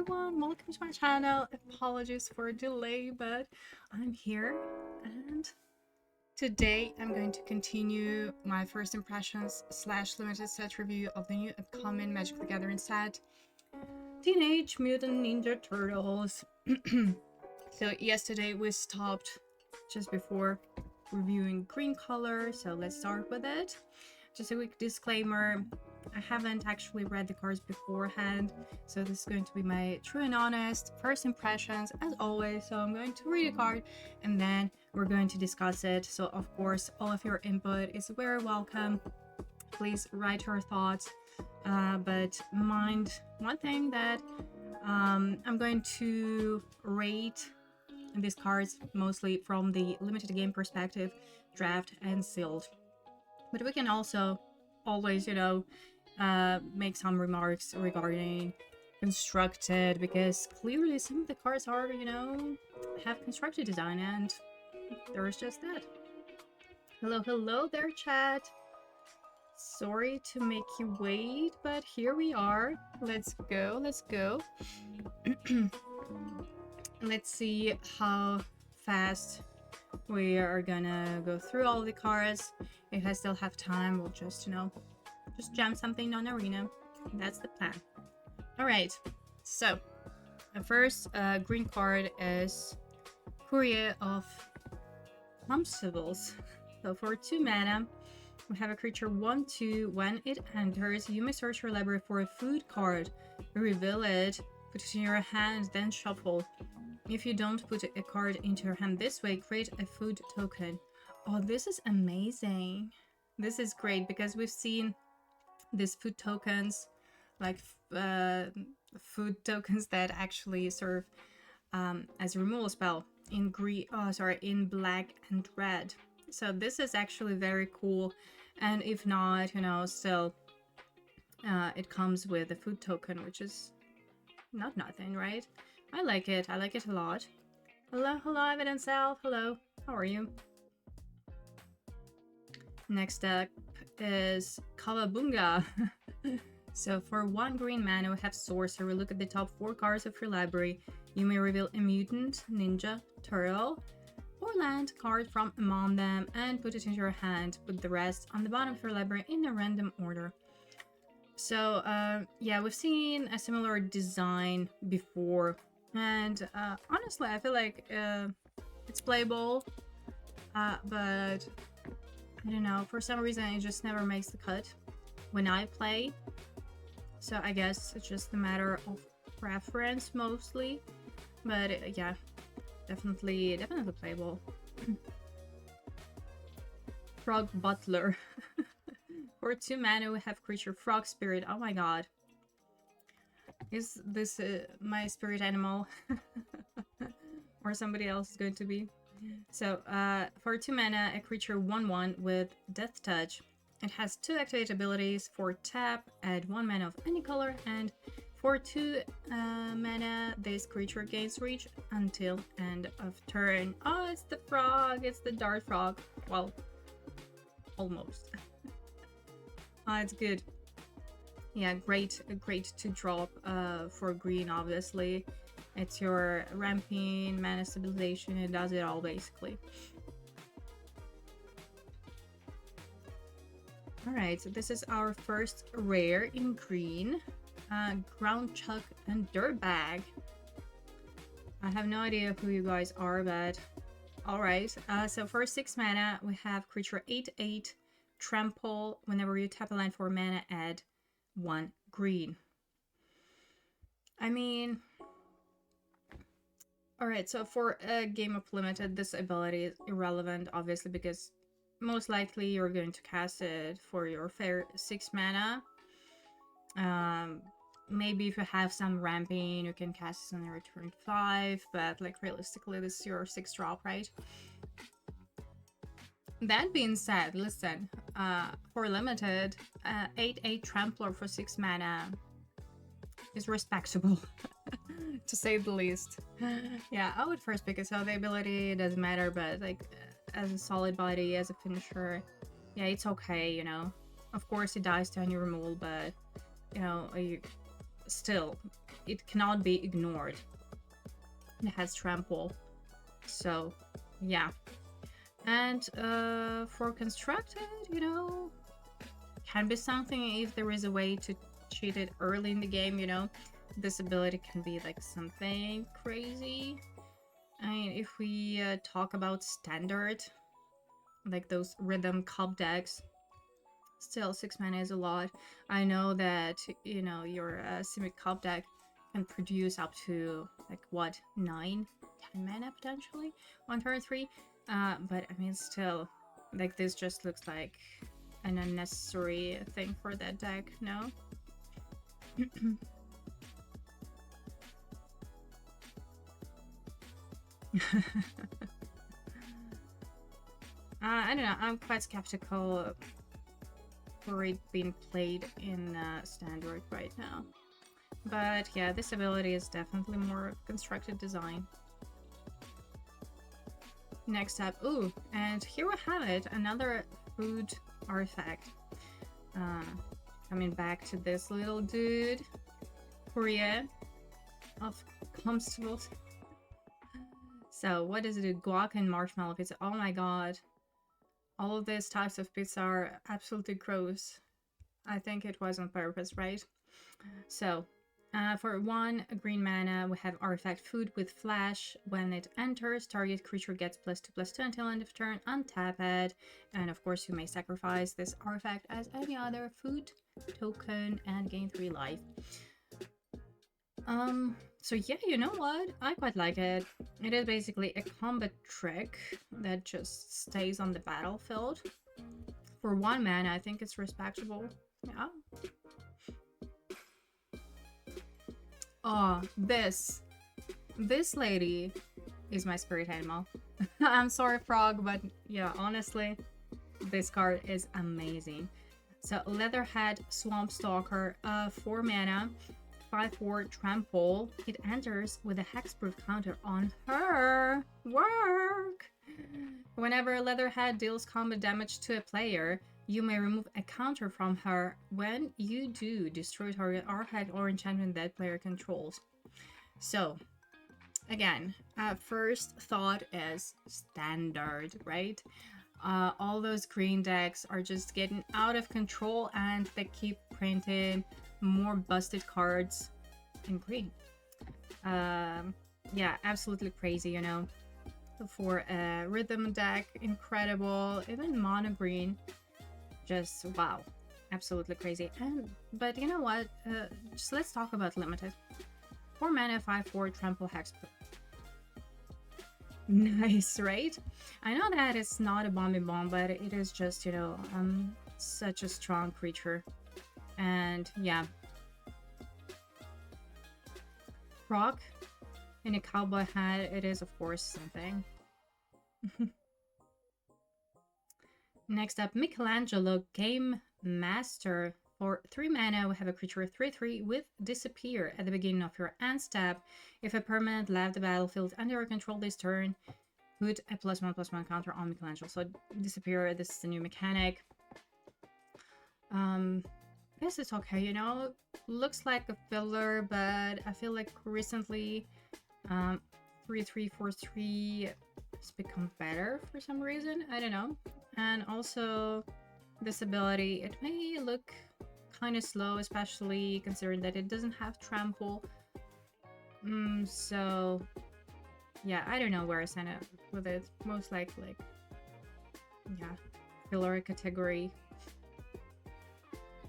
everyone, welcome to my channel. Apologies for a delay, but I'm here, and today I'm going to continue my first impressions / limited set review of the new upcoming Magic the Gathering set, Teenage Mutant Ninja Turtles. So yesterday we stopped just before reviewing green color, so let's start with it. Just a quick disclaimer, I haven't actually read the cards beforehand, so this is going to be my true and honest first impressions as always. So I'm going to read a card and then we're going to discuss it. So of course all of your input is very welcome. Please write your thoughts, but mind one thing that I'm going to rate these cards mostly from the limited game perspective, draft and sealed. But we can also always, make some remarks regarding constructed, because clearly some of the cards are, have constructed design, and there's just that. Hello there, chat. Sorry to make you wait, but here we are. Let's go. Let's see how fast we are gonna go through all the cards. If I still have time, we'll just jam something on Arena. That's the plan. Alright, so the first green card is Courier of Clumsibles. So for 2 mana, we have a creature 1/2. When it enters, you may search your library for a food card, reveal it, put it in your hand, then shuffle. If you don't put a card into your hand this way, create a food token. Oh, this is amazing. This is great because we've seen these food tokens, like food tokens that actually serve as a removal spell in in black and red. So this is actually very cool. And if not, still it comes with a food token, which is not nothing, right? I like it a lot. Hello, Evidence Self. Hello, how are you? Next up is Kawabunga. So for 1 green mana, we have Sorcerer. Look at the top 4 cards of your library. You may reveal a Mutant, Ninja, Turtle, or land card from among them and put it into your hand. Put the rest on the bottom of your library in a random order. So yeah, we've seen a similar design before, and honestly I feel like it's playable, but I don't know, for some reason it just never makes the cut when I play. So I guess it's just a matter of preference mostly, but yeah, definitely playable. Frog Butler. For 2 mana, we have creature Frog Spirit. Oh my god. Is this my spirit animal? Or somebody else is going to be? So, for 2 mana, a creature 1/1 with Death Touch. It has 2 activate abilities. For tap, add 1 mana of any color, and for 2 mana, this creature gains reach until end of turn. Oh, it's the frog! It's the dart frog. Well, almost. It's good. Yeah, great to drop for green, obviously. It's your ramping, mana stabilization, it does it all basically. Alright, so this is our first rare in green. Ground Chuck and Dirtbag. I have no idea who you guys are, but alright. So for 6 mana, we have creature 8/8. Trample. Whenever you tap a land for mana, add 1 green. I mean, alright, so for a game of limited, this ability is irrelevant, obviously, because most likely you're going to cast it for your fair 6 mana. Maybe if you have some ramping, you can cast it on your turn 5, but like realistically, this is your 6 drop, right? That being said, listen, for limited, 8/8 Trampler for 6 mana is respectable, to say the least. Yeah, I would first pick it, so the ability doesn't matter, but like as a solid body, as a finisher, yeah, it's okay, Of course, it dies to any removal, but, still, it cannot be ignored. It has trample. So, yeah. And for constructed, you know, can be something if there is a way to cheat it early in the game, you know. This ability can be like something crazy. I mean, if we talk about standard, like those rhythm cup decks, still 6 mana is a lot. I know that, you know, your Simic cup deck can produce up to like what, 9, 10 mana potentially on turn 3. But I mean, still, like this just looks like an unnecessary thing for that deck, no? I don't know, I'm quite skeptical for it being played in standard right now. But yeah, this ability is definitely more constructed design. Next up, ooh, and here we have it, another food artifact. Coming back to this little dude, Korea of Comstables. So what does it do? Guac and marshmallow pizza. Oh my god. All of these types of pizza are absolutely gross. I think it was on purpose, right? So, for 1 green mana, we have artifact food with flash. When it enters, target creature gets +2/+2 until end of turn, untap it. And of course, you may sacrifice this artifact as any other food token and gain 3 life. So yeah, you know what? I quite like it. It is basically a combat trick that just stays on the battlefield. For 1 mana, I think it's respectable. Yeah. Oh, this lady is my spirit animal. I'm sorry, Frog, but yeah, honestly, this card is amazing. So, Leatherhead Swamp Stalker, 4 mana, 5/4 trample. It enters with a hexproof counter on her. Work! Whenever Leatherhead deals combat damage to a player, you may remove a counter from her. When you do, destroy target artifact or enchantment that player controls. So, again, first thought is standard, right? All those green decks are just getting out of control and they keep printing more busted cards in green. Yeah, absolutely crazy, you know. For a rhythm deck, incredible. Even mono green, just wow, absolutely crazy. But you know what? Just let's talk about limited. 4 mana, 5/4 trample hex. Nice, right? I know that it's not a bomb, but it is just, you know, such a strong creature. And yeah, rock in a cowboy hat, it is of course something. Next up, Michelangelo Game Master. For 3 mana, we have a creature 3/3 with Disappear. At the beginning of your end step, if a permanent left the battlefield under your control this turn, put a +1/+1 counter on Michelangelo. So Disappear, this is the new mechanic. I guess it's okay, you know. Looks like a filler, but I feel like recently 3/3 4/3 has become better for some reason. I don't know. And also this ability, it may look kind of slow, especially considering that it doesn't have trample. So yeah, I don't know where I sign up with it. Most likely, yeah, filler category.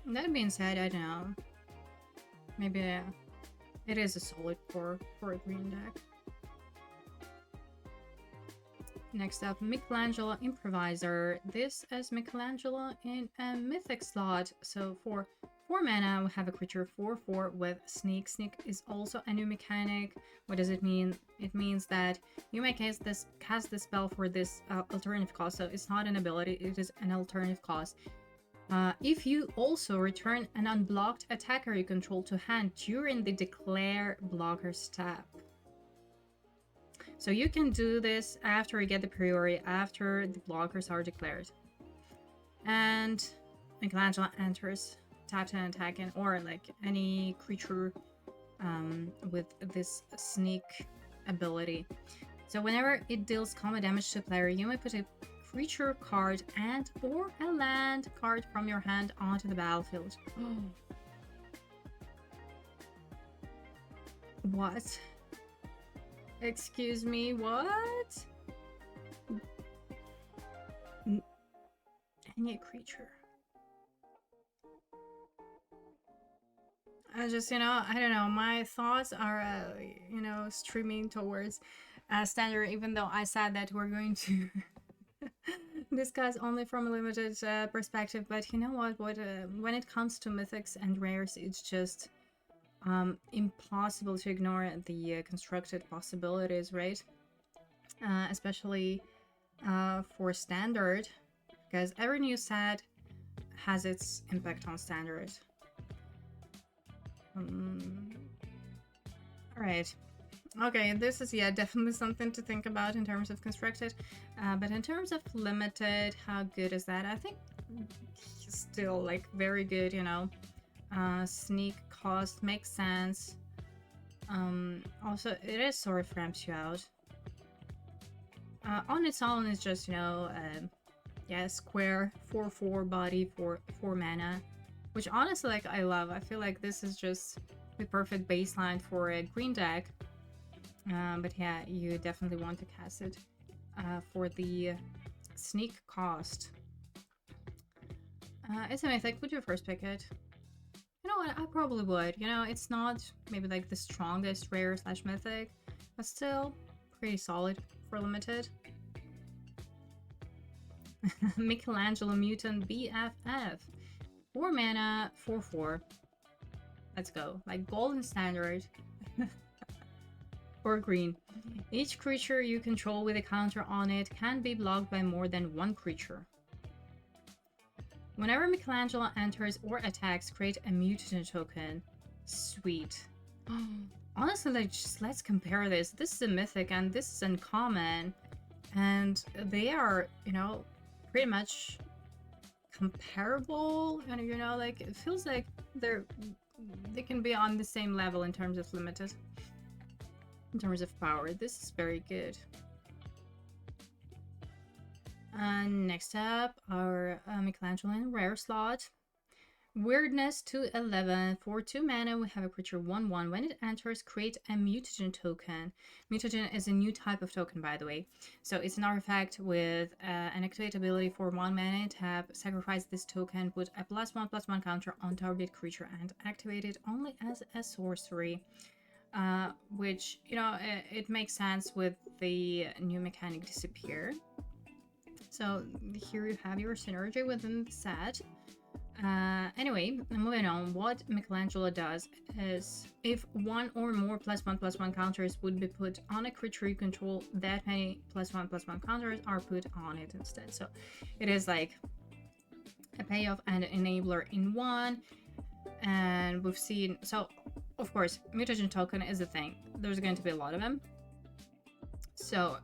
That being said, I don't know. Maybe it is a solid core for a green deck. Next up, Michelangelo Improviser. This is Michelangelo in a mythic slot. So for 4 mana, we have a creature 4/4 with Sneak. Sneak is also a new mechanic. What does it mean? It means that you may cast this spell for this alternative cost. So it's not an ability, it is an alternative cost. If you also return an unblocked attacker you control to hand during the declare blocker step. So you can do this after you get the priority, after the blockers are declared. And Michelangelo enters, tap and attacking, or like any creature with this sneak ability. So whenever it deals combat damage to a player, you may put a creature card and or a land card from your hand onto the battlefield. What? Excuse me, what? Any creature. I just, I don't know, my thoughts are, streaming towards standard, even though I said that we're going to discuss only from a limited perspective. But you know what, when it comes to mythics and rares, it's just impossible to ignore the constructed possibilities, right? Especially for standard, because every new set has its impact on standard. Alright. Okay, this is, definitely something to think about in terms of constructed. But in terms of limited, how good is that? I think still, like, very good, sneak cost makes sense. Also, it is sort of ramps you out. On its own, it's just, square, 4/4 body, 4 mana. Which honestly, like, I love. I feel like this is just the perfect baseline for a green deck. But yeah, you definitely want to cast it for the sneak cost. It's a mythic. Would you first pick it? You know what? I probably would. It's not maybe like the strongest rare / mythic, but still pretty solid for limited. Michelangelo Mutant BFF. 4 mana, 4/4. Let's go. Like golden standard. Or green. Each creature you control with a counter on it can be blocked by more than one creature. Whenever Michelangelo enters or attacks, create a mutant token. Sweet. Honestly, like, just let's compare this. This is a mythic and this is uncommon. And they are, pretty much comparable, and like, it feels like they can be on the same level in terms of limited, in terms of power. This is very good. Next up, our Michelangelo in rare slot. Weirdness to 11. For 2 mana, we have a creature 1/1. When it enters, create a mutagen token. Mutagen is a new type of token, by the way. So it's an artifact with an activate ability for 1 mana. Tap, sacrifice this token, put a +1/+1 counter on target creature, and activate it only as a sorcery. Which, it makes sense with the new mechanic Disappear. So here you have your synergy within the set. Anyway, moving on, what Michelangelo does is if 1 or more +1/+1 counters would be put on a creature you control, that many +1/+1 counters are put on it instead. So it is like a payoff and an enabler in one. And we've seen, so of course, mutagen token is a thing. There's going to be a lot of them. So,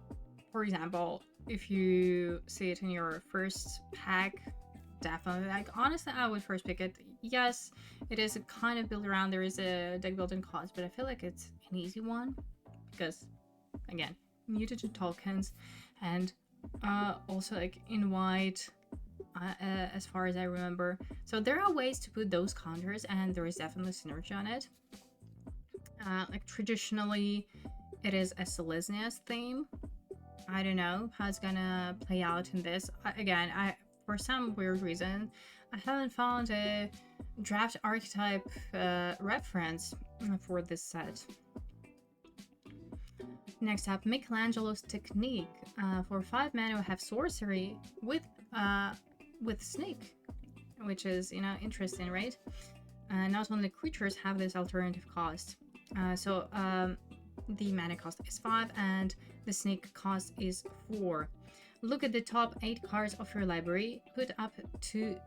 for example, if you see it in your first pack, definitely, like, honestly, I would first pick it. Yes, it is a kind of build around. There is a deck building cost, but I feel like it's an easy one because, again, mutagen tokens, and also like in white, as far as I remember. So there are ways to put those counters, and there is definitely synergy on it. Like traditionally, it is a Selesnia's theme. I don't know how it's gonna play out in this. Again, for some weird reason, I haven't found a draft archetype reference for this set. Next up, Michelangelo's Technique. For 5 mana, we have sorcery with Snake, which is, interesting, right? Not only creatures have this alternative cost. So the mana cost is 5 and the sneak cost is 4. Look at the top 8 cards of your library. Put up to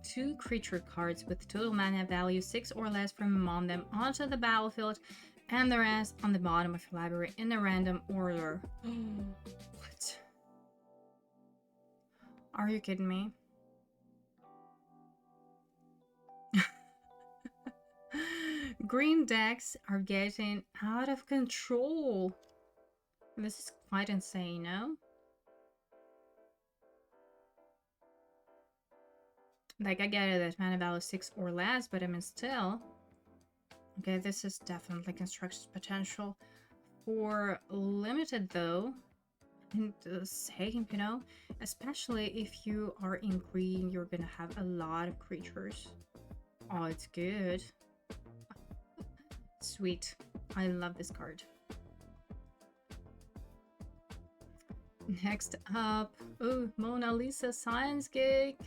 2 creature cards with total mana value 6 or less from among them onto the battlefield, and the rest on the bottom of your library in a random order. What? Are you kidding me? Green decks are getting out of control. This is quite insane, no? Like, I get it that mana value 6 or less, but I mean, still. Okay, this is definitely construction potential for limited, though. And the same, you know, especially if you are in green, you're gonna have a lot of creatures. Oh, it's good. Sweet. I love this card. Next up, oh, Mona Lisa Science Geek.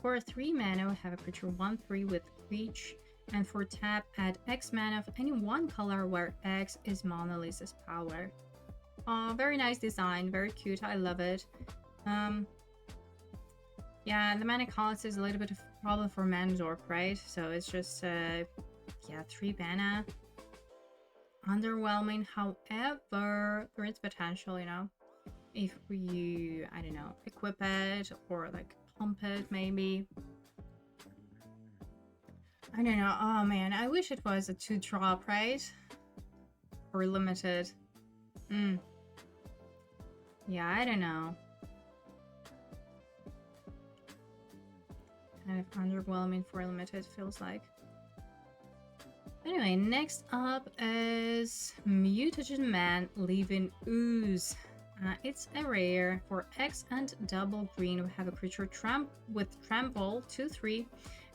For 3 mana, have a creature 1/3 with reach, and for tap, add X mana of any one color where X is Mona Lisa's power. Oh, very nice design, very cute. I love it. Yeah, the mana cost is a little bit of a problem for Manzork, right? So it's just, yeah, 3 mana. Underwhelming. However, there is potential, you know, if you, I don't know, equip it or like pump it, maybe. I don't know. Oh man, I wish it was a 2-drop, right? Or limited. Yeah, I don't know. Kind of underwhelming for limited, feels like. Anyway, next up is Mutagen Man Leaving Ooze. It's a rare. For X and double green, we have a creature with Trample 2/3.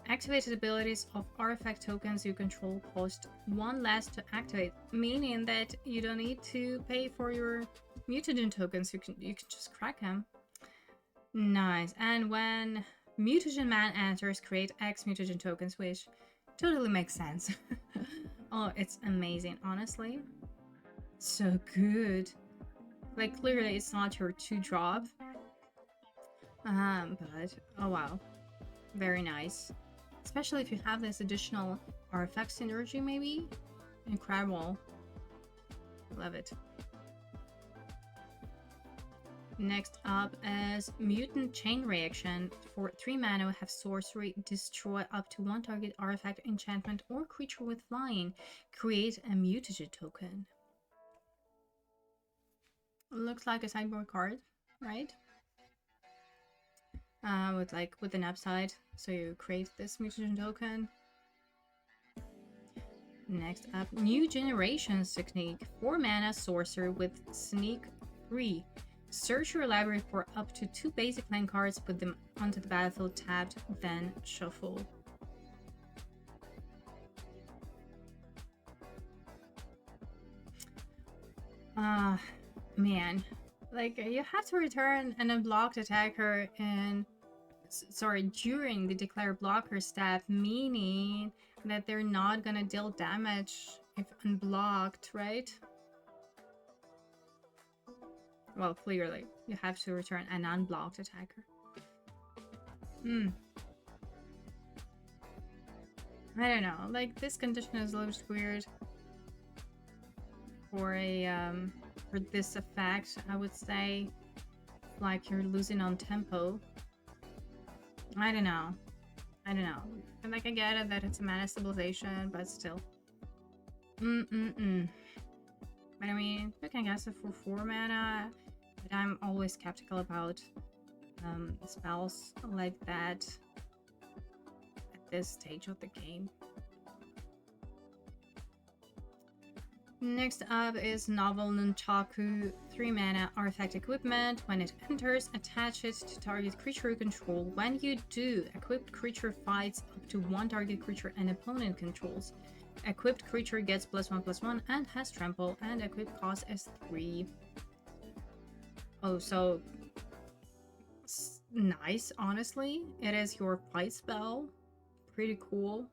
Activated abilities of artifact tokens you control cost 1 less to activate, meaning that you don't need to pay for your mutagen tokens. You can just crack them. Nice. And when Mutagen Man enters, create X mutagen tokens, which totally makes sense. Oh, it's amazing, honestly. So good. Like, clearly it's not your 2-drop. But oh wow. Very nice. Especially if you have this additional artifact synergy, maybe? Incredible. Love it. Next up is Mutant Chain Reaction. For 3 mana, we have sorcery, destroy up to 1 target artifact, enchantment, or creature with flying. Create a mutagen token. Looks like a sideboard card, right? With an upside, so you create this mutagen token. Next up, New Generations Technique. 4 mana sorcerer with Sneak 3. Search your library for up to 2 basic land cards, put them onto the battlefield tapped, then shuffle. Man. Like, you have to return an unblocked attacker and during the declare blocker step, meaning that they're not gonna deal damage if unblocked, right? Well, clearly, you have to return an unblocked attacker. I don't know, like, this condition is a little bit weird for a, for this effect, I would say. Like, you're losing on tempo. I don't know. And like, I get it that it's a mana stabilization, but still. But I mean, you can guess it for 4 mana, but I'm always skeptical about spells like that at this stage of the game. Next up is Novel Nunchaku. 3 mana artifact equipment. When it enters, attach it to target creature you control. When you do, equipped creature fights up to 1 target creature an opponent controls. Equipped creature gets +1/+1 and has trample, and equip cost is 3. Oh, so nice, honestly. It is your fight spell. Pretty cool.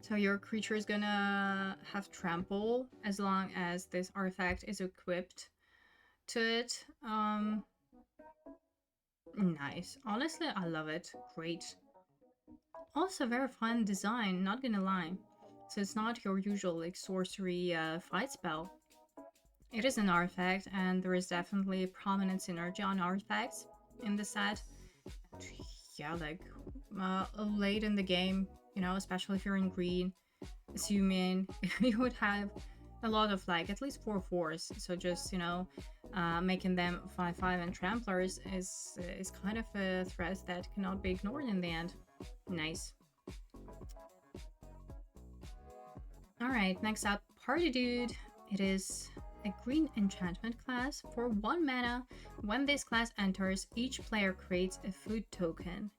So your creature is gonna have trample as long as this artifact is equipped to it. Nice. Honestly, I love it. Great. Also very fun design, not gonna lie. So it's not your usual like sorcery fight spell. It is an artifact, and there is definitely prominent synergy on artifacts in the set. Yeah, like late in the game, you know, especially if you're in green, assuming you would have a lot of like at least 4/4s. So just, you know, making them 5/5 and tramplers is kind of a threat that cannot be ignored in the end. Nice. All right, next up, Party Dude. It is a green enchantment class for 1 mana. When this class enters, each player creates a food token.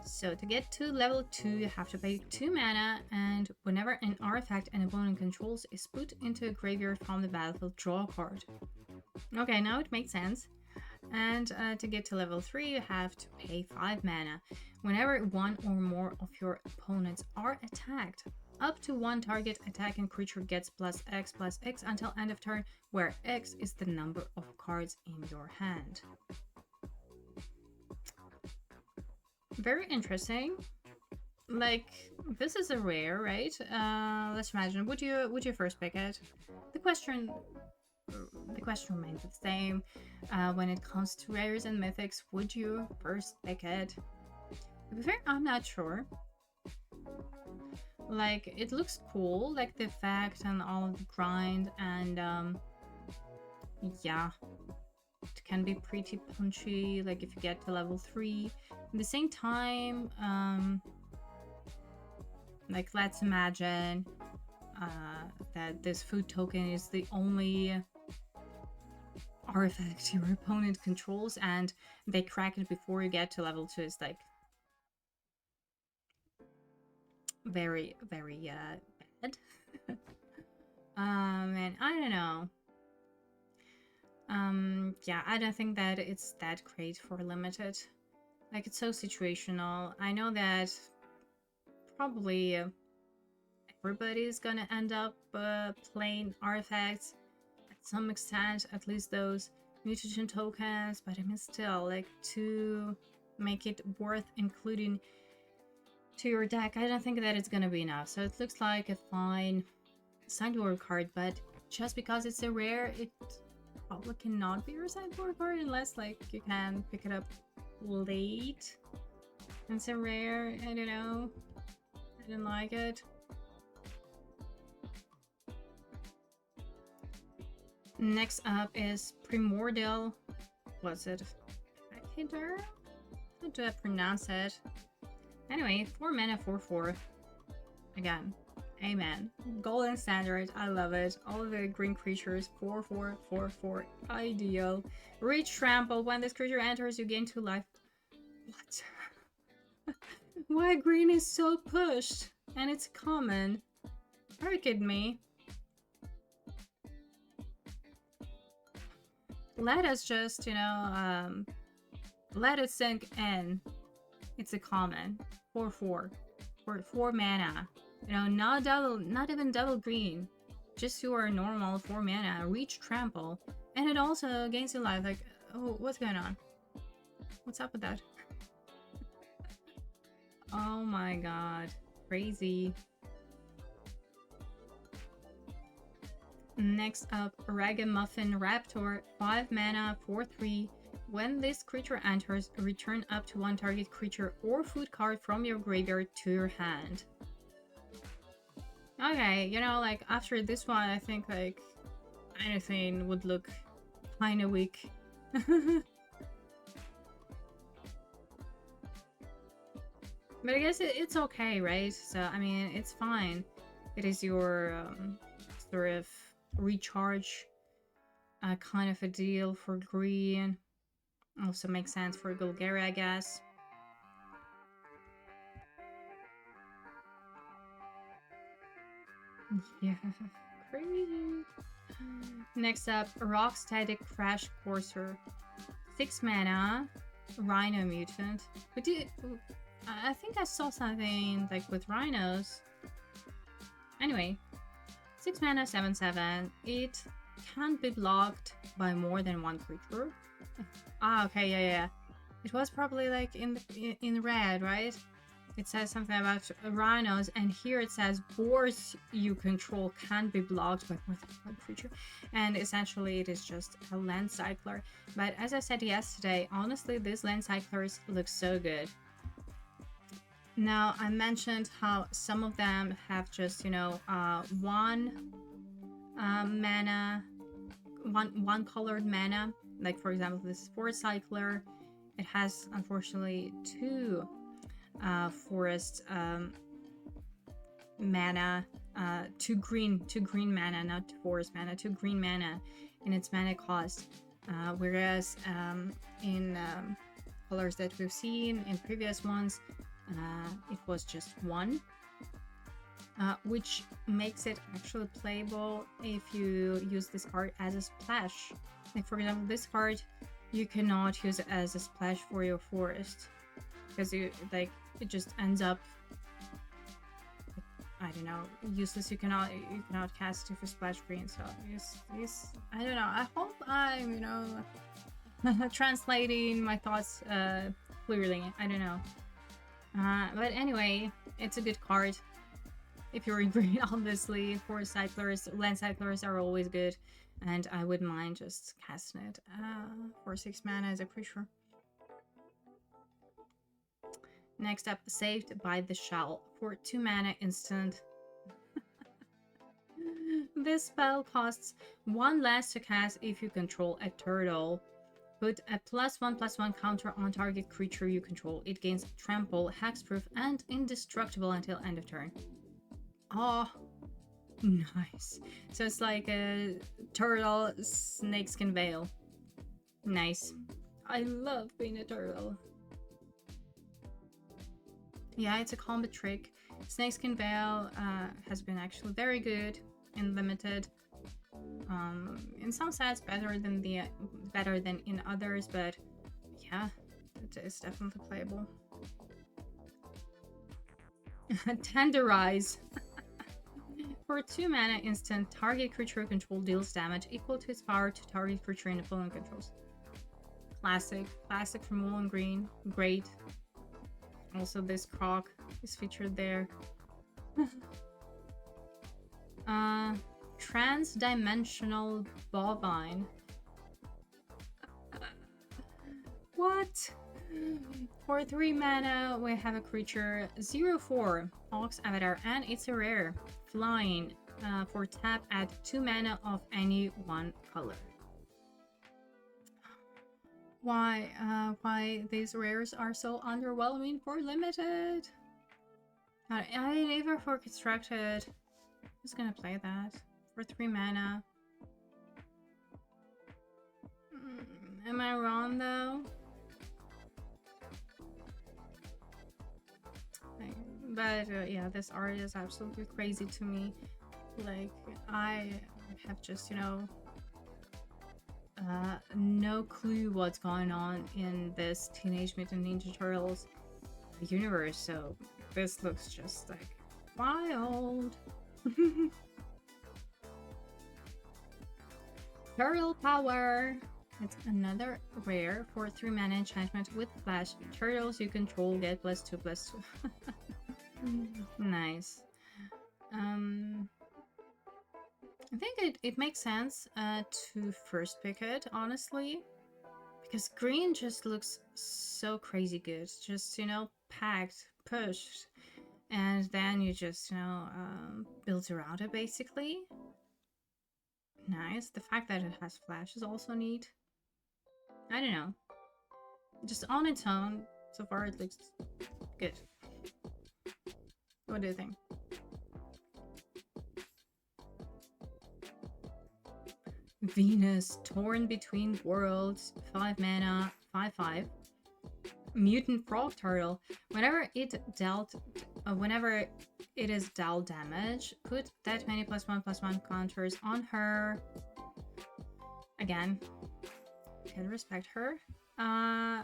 So to get to level 2, you have to pay 2 mana, and whenever an artifact an opponent controls is put into a graveyard from the battlefield, draw a card. Okay, now it makes sense. And to get to level 3, you have to pay 5 mana. Whenever one or more of your opponents are attacked, up to one target attacking creature gets +X until end of turn, where X is the number of cards in your hand. Very interesting. Like, this is a rare, right? Let's imagine, would you first pick it? The question remains the same. When it comes to rares and mythics, would you first pick it? To be fair, I'm not sure. Like, it looks cool, like the effect and all of the grind, and yeah, it can be pretty punchy, like if you get to level 3. At the same time, like, let's imagine that this food token is the only artifact your opponent controls and they crack it before you get to level 2. It's like very, very bad. And I don't know. Yeah, I don't think that it's that great for limited. Like, it's so situational. I know that probably everybody's gonna end up playing artifacts at some extent, at least those mutation tokens, but I mean, still, like, to make it worth including to your deck, I don't think that it's gonna be enough. So it looks like a fine sideboard card, but just because it's a rare, it probably cannot be your sideboard card unless, like, you can pick it up late. It's a rare. I don't know. I didn't like it. Next up is Primordial. Was it Hider? How do I pronounce it? Anyway, 4 mana, 4/4. Again, amen. Golden standard, I love it. All of the green creatures, 4/4, 4/4, ideal. Reach trample. When this creature enters, you gain 2 life. What? Why green is so pushed? And it's common. Are you kidding me? Let us just, you know, let it sink in. It's a common. 4/4. For 4 mana. You know, not even double green. Just your normal 4 mana. Reach trample. And it also gains your life. Like, oh, what's going on? What's up with that? Oh my god. Crazy. Next up, Ragamuffin Raptor. 5 mana, 4/3. When this creature enters, return up to one target creature or food card from your graveyard to your hand. Okay, you know, like, after this one, I think, like, anything would look kinda weak. But I guess it's okay, right? So, I mean, it's fine. It is your sort of recharge kind of a deal for green. Also makes sense for Golgari, I guess. Yeah, crazy. Next up, Rockstatic Crash Courser. 6 mana, Rhino Mutant. But I think I saw something like with rhinos. Anyway, 6 mana, 7/7. It can't be blocked by more than one creature. Ah, okay, yeah. It was probably like in red, right? It says something about rhinos, and here it says boars you control can't be blocked by more than one creature. And essentially it is just a land cycler. But as I said yesterday, honestly, these land cyclers look so good. Now, I mentioned how some of them have just, you know, one mana, one colored mana. Like, for example, this Forest Cycler, it has, unfortunately, two forest mana, two green mana, not forest mana, two green mana in its mana cost. Whereas in colors that we've seen in previous ones, it was just one, which makes it actually playable if you use this card as a splash. Like, for example, this card you cannot use it as a splash for your forest because you like it just ends up, I don't know, useless. You cannot cast it for splash green. So I don't know. I hope I'm, you know, translating my thoughts clearly. I don't know. But anyway, it's a good card. If you're in green, obviously, for cyclers, land cyclers are always good, and I wouldn't mind just casting it for 6 mana as a creature. Next up, Saved by the Shell. For 2 mana instant. This spell costs 1 less to cast if you control a turtle. Put a +1/+1 counter on target creature you control. It gains trample, hexproof, and indestructible until end of turn. Oh, nice. So it's like a turtle snakeskin veil. Nice. I love being a turtle. Yeah, it's a combat trick. Snakeskin veil has been actually very good in limited. In some sets better than in others, but yeah, it is definitely playable. Tenderize. For 2 mana instant, target creature control deals damage equal to its power to target creature in opponent controls. Classic from Wool & Green, great. Also, this croc is featured there. Trans-dimensional bovine. What? For 3 mana, we have a creature 0/4 Ox Avatar, and it's a rare. Flying. For tap, add 2 mana of any one color. Why these rares are so underwhelming for limited? I never for constructed. Who's gonna play that for 3 mana? Am I wrong though? But yeah, this art is absolutely crazy to me. Like, I have just, you know, no clue what's going on in this Teenage Mutant Ninja Turtles universe, so this looks just like wild. Turtle Power. It's another rare for 3 mana enchantment with flash. Turtles you control get +2/+2. Nice. I think it makes sense to first pick it, honestly, because green just looks so crazy good. Just, you know, packed, pushed, and then you just, you know, build around it basically. Nice. The fact that it has flash is also neat. I don't know. Just on its own, so far it looks good. What do you think? Venus, Torn Between Worlds, 5 mana, 5/5. Mutant Frog Turtle. Whenever it is dealt damage, put that many +1/+1 counters on her. Again, can respect her.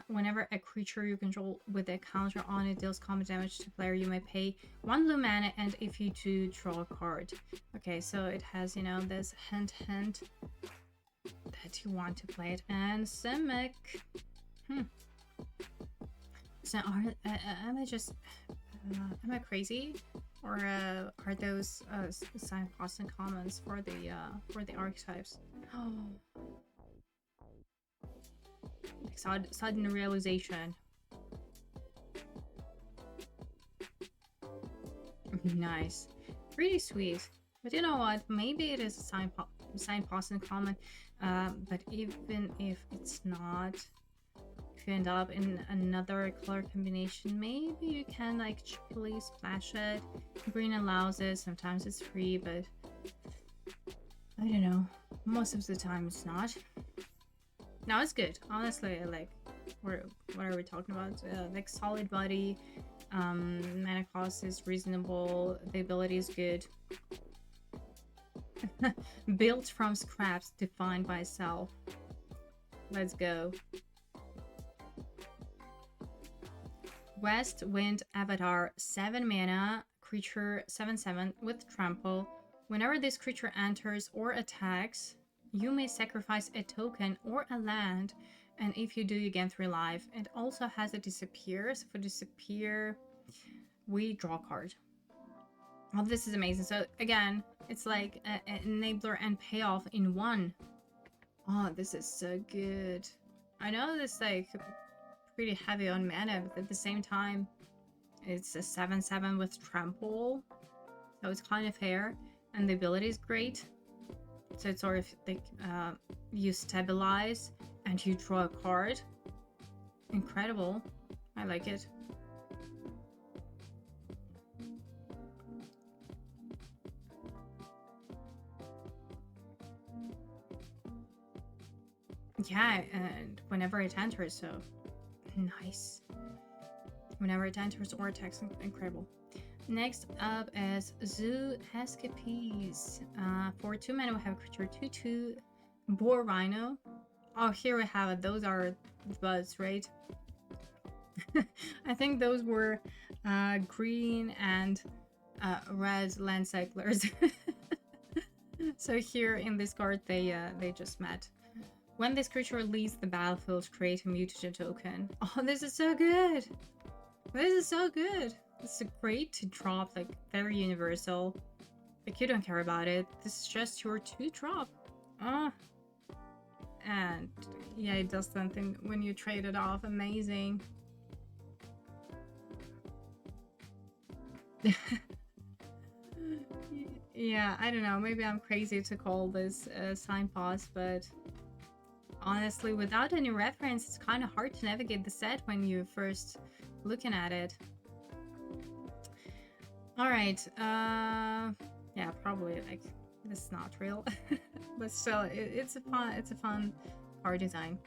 Whenever a creature you control with a counter on it deals combat damage to player, you may pay 1 blue mana, and if you do, draw a card. Okay, so it has, you know, this hint that you want to play it. And Simic. So am I crazy, or are those signposts and comments for the archetypes? Oh. Sudden realization. Nice. Pretty sweet. But you know what? Maybe it is a signpost in common. But even if it's not, if you end up in another color combination, maybe you can like cheaply splash it. Green allows it. Sometimes it's free, but I don't know. Most of the time it's not. Now it's good. Honestly, like, what are we talking about? Like solid body. Mana cost is reasonable. The ability is good. Built from scraps defined by self. Let's go. West Wind Avatar, 7 mana, creature 7/7 with trample. Whenever this creature enters or attacks, you may sacrifice a token or a land, and if you do, you gain 3 life. It also has a disappear, so for disappear, we draw a card. Oh, this is amazing. So again, it's like an enabler and payoff in one. Oh, this is so good. I know this like pretty heavy on mana, but at the same time, it's a 7/7 with trample, so it's kind of fair, and the ability is great. So it's sort of like you stabilize and you draw a card. Incredible. I like it. Yeah, and whenever it enters, so nice. Whenever it enters or attacks, incredible. Next up is Zoo Escapees. For 2 mana, we have a creature 2/2 Boar Rhino. Oh, here we have it. Those are buds, right? I think those were green and red land cyclers. So here in this card, they just met. When this creature leaves the battlefield, create a mutant token. Oh, this is so good! This is so good! It's great to drop, like, very universal. Like, you don't care about it. This is just your 2-drop. And, yeah, it does something when you trade it off. Amazing. Yeah, I don't know. Maybe I'm crazy to call this signpost, but honestly, without any reference, it's kind of hard to navigate the set when you're first looking at it. All right. Yeah, probably like this is not real, but still, it's a fun card design.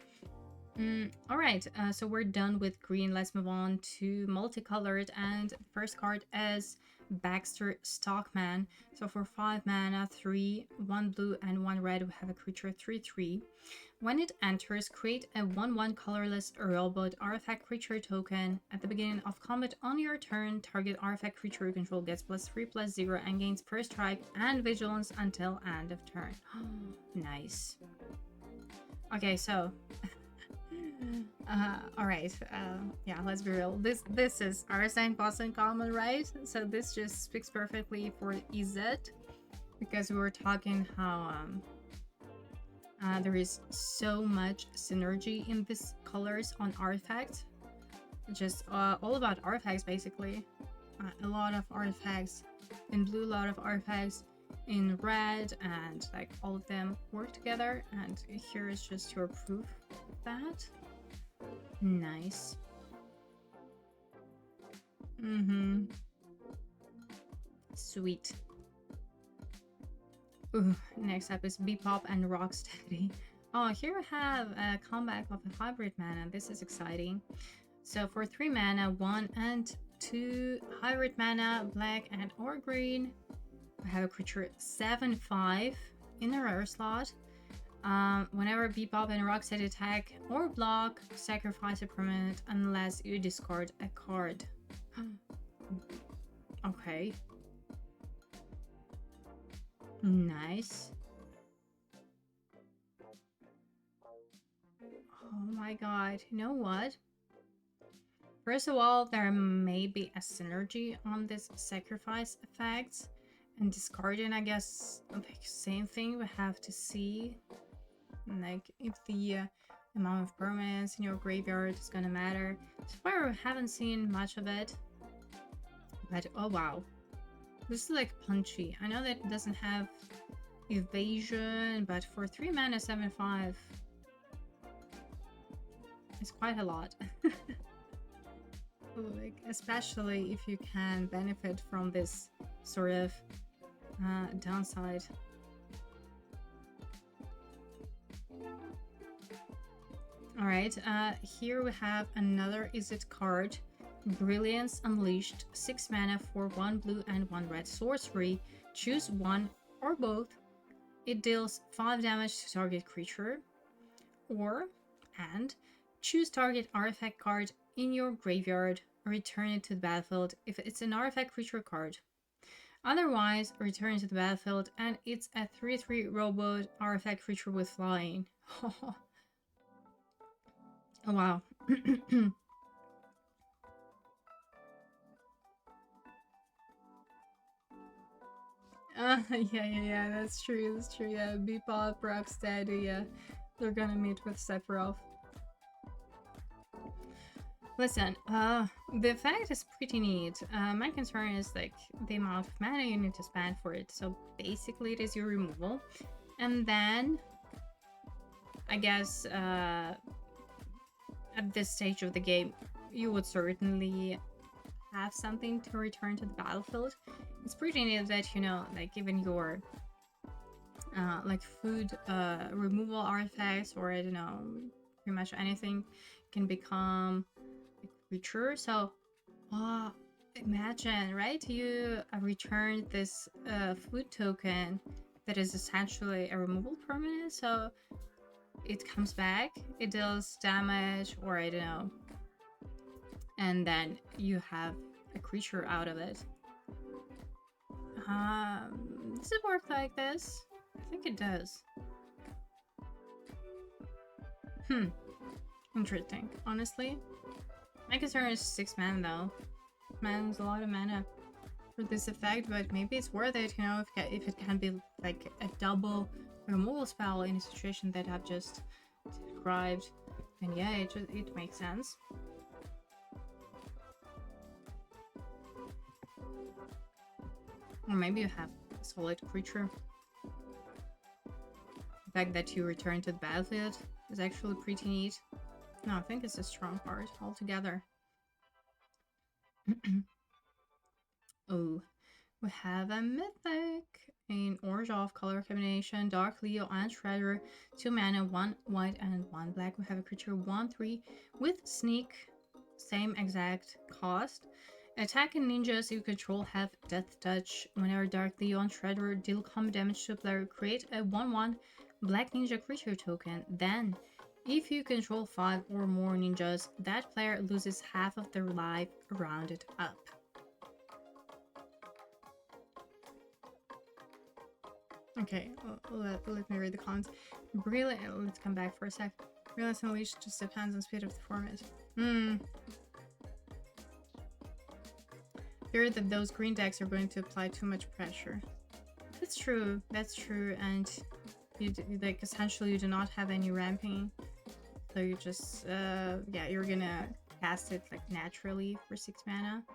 All right. So we're done with green. Let's move on to multicolored, and the first card is Baxter Stockman. So for 5 mana, 3, 1 blue and 1 red, we have a creature 3/3. When it enters, create a 1/1 colorless robot artifact creature token. At the beginning of combat on your turn, target artifact creature you control gets +3/+0 and gains first strike and vigilance until end of turn. Nice. Okay, so all right. Yeah, let's be real. This is our signpost in common, right? So this just speaks perfectly for EZ, because we were talking how there is so much synergy in these colors on artifacts. Just all about artifacts, basically. A lot of artifacts in blue, a lot of artifacts in red, and like all of them work together. And here is just your proof of that. Nice. Sweet. Ooh, next up is Bebop and Rocksteady. Oh, here we have a comeback of a hybrid mana. This is exciting. So for 3 mana, 1 and 2 hybrid mana, black and or green, we have a creature 7/5 in a rare slot. Whenever Bebop and Rocksteady attack or block, sacrifice a permanent unless you discard a card. Okay. Nice. Oh my god. You know what? First of all, there may be a synergy on this sacrifice effect. And discarding, I guess, like, same thing. We have to see, like, if the amount of permanents in your graveyard is gonna matter. So far, we haven't seen much of it. But, oh wow. This is like punchy. I know that it doesn't have evasion, but for 3 mana 7/5, it's quite a lot. Like, especially if you can benefit from this sort of downside. Alright, here we have another Izzet card. Brilliance Unleashed, 6 mana for 1 blue and 1 red sorcery. Choose one or both. It deals 5 damage to target creature. And choose target artifact card in your graveyard, return it to the battlefield if it's an artifact creature card. Otherwise, return it to the battlefield and it's a 3/3 robot artifact creature with flying. Oh wow. Yeah, that's true, yeah. Bebop, Rocksteady, yeah. They're gonna meet with Sephiroth. Listen, the effect is pretty neat. My concern is like the amount of mana you need to spend for it. So basically it is your removal. And then, I guess, at this stage of the game, you would certainly have something to return to the battlefield. It's pretty neat that, you know, like even your like food removal artifacts, or I don't know, pretty much anything can become a creature. So imagine, right, you return this food token that is essentially a removal permanent, so it comes back, it deals damage, or I don't know, and then you have a creature out of it. Does it work like this? I think it does. Interesting. Honestly, my concern is 6 mana though. Man, there's a lot of mana for this effect, but maybe it's worth it, you know, if it can be like a double removal spell in a situation that I've just described. And yeah, it makes sense. Or maybe you have a solid creature. The fact that you return to the battlefield is actually pretty neat. No, I think it's a strong card altogether. Oh, we have a mythic in orange off color combination, Dark Leo and Shredder, 2 mana, 1 white and 1 black. We have a creature 1/3 with sneak, same exact cost. Attack and ninjas you control have Death Touch. Whenever Dark Leo and Shredder deal combat damage to a player, create a 1/1 black ninja creature token. Then, if you control 5 or more ninjas, that player loses half of their life rounded up. Okay, let me read the cons. Brilliant. Let's come back for a sec. Brilliance Unleashed just depends on speed of the format. Fear that those green decks are going to apply too much pressure. That's true, and you like essentially you do not have any ramping, so you just yeah, you're gonna cast it like naturally for 6 mana.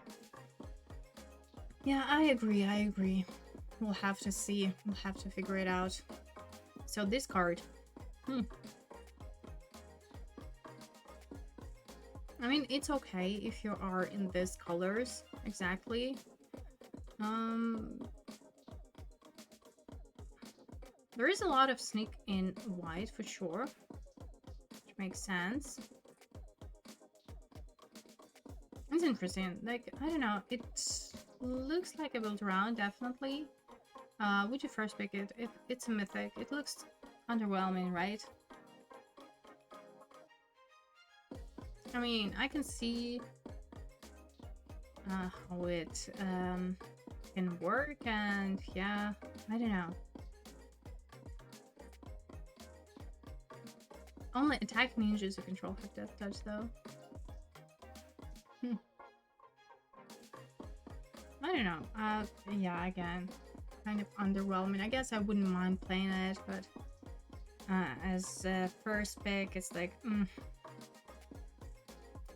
Yeah, I agree. We'll have to see. We'll have to figure it out. So this card. I mean, it's okay if you are in these colors. Exactly. There is a lot of sneak in white for sure, which makes sense. It's interesting. Like, I don't know. It looks like a build around, definitely. Would you first pick it? If it's a mythic, it looks underwhelming, right? I mean, I can see how it can work, and yeah, I don't know. Only attack ninjas you control have Death Touch, though. I don't know. Yeah, again, kind of underwhelming. I guess I wouldn't mind playing it, but as a first pick, it's like,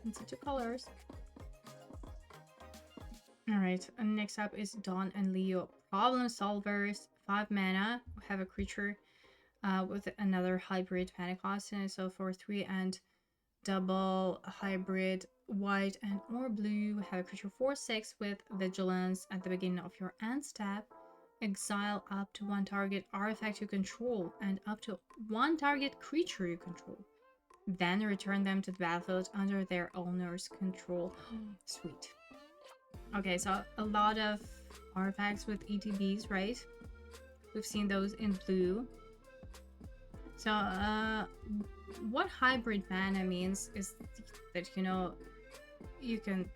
It's 2 colors. Alright, and next up is Dawn and Leo. Problem solvers, 5 mana. We have a creature with another hybrid mana cost, and so for 3 and double hybrid white and or blue. We have a creature 4/6 with vigilance at the beginning of your end step. Exile up to 1 target artifact you control and up to 1 target creature you control. Then return them to the battlefield under their owner's control. Sweet. Okay, so a lot of artifacts with ETBs, right? We've seen those in blue. So, what hybrid mana means is that, you know, you can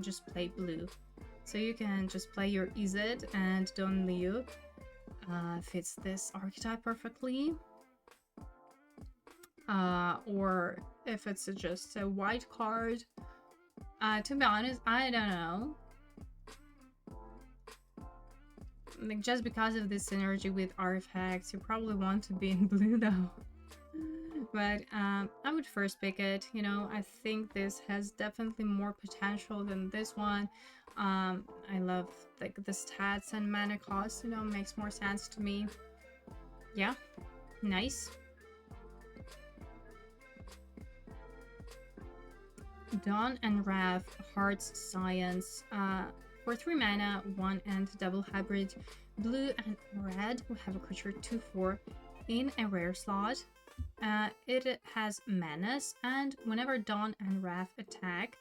just play blue. So you can just play your Izzet and Don Liu. Fits this archetype perfectly. Or if it's just a white card. To be honest, I don't know. Like, just because of this synergy with artifacts, you probably want to be in blue though. But I would first pick it. You know, I think this has definitely more potential than this one. I love like the stats and mana cost, you know, makes more sense to me. Yeah, nice. Dawn and Wrath, Heart's Science. For 3 mana, 1 and double hybrid, blue and red. We have a creature 2/4 in a rare slot. It has menace, and whenever Dawn and Wrath attack,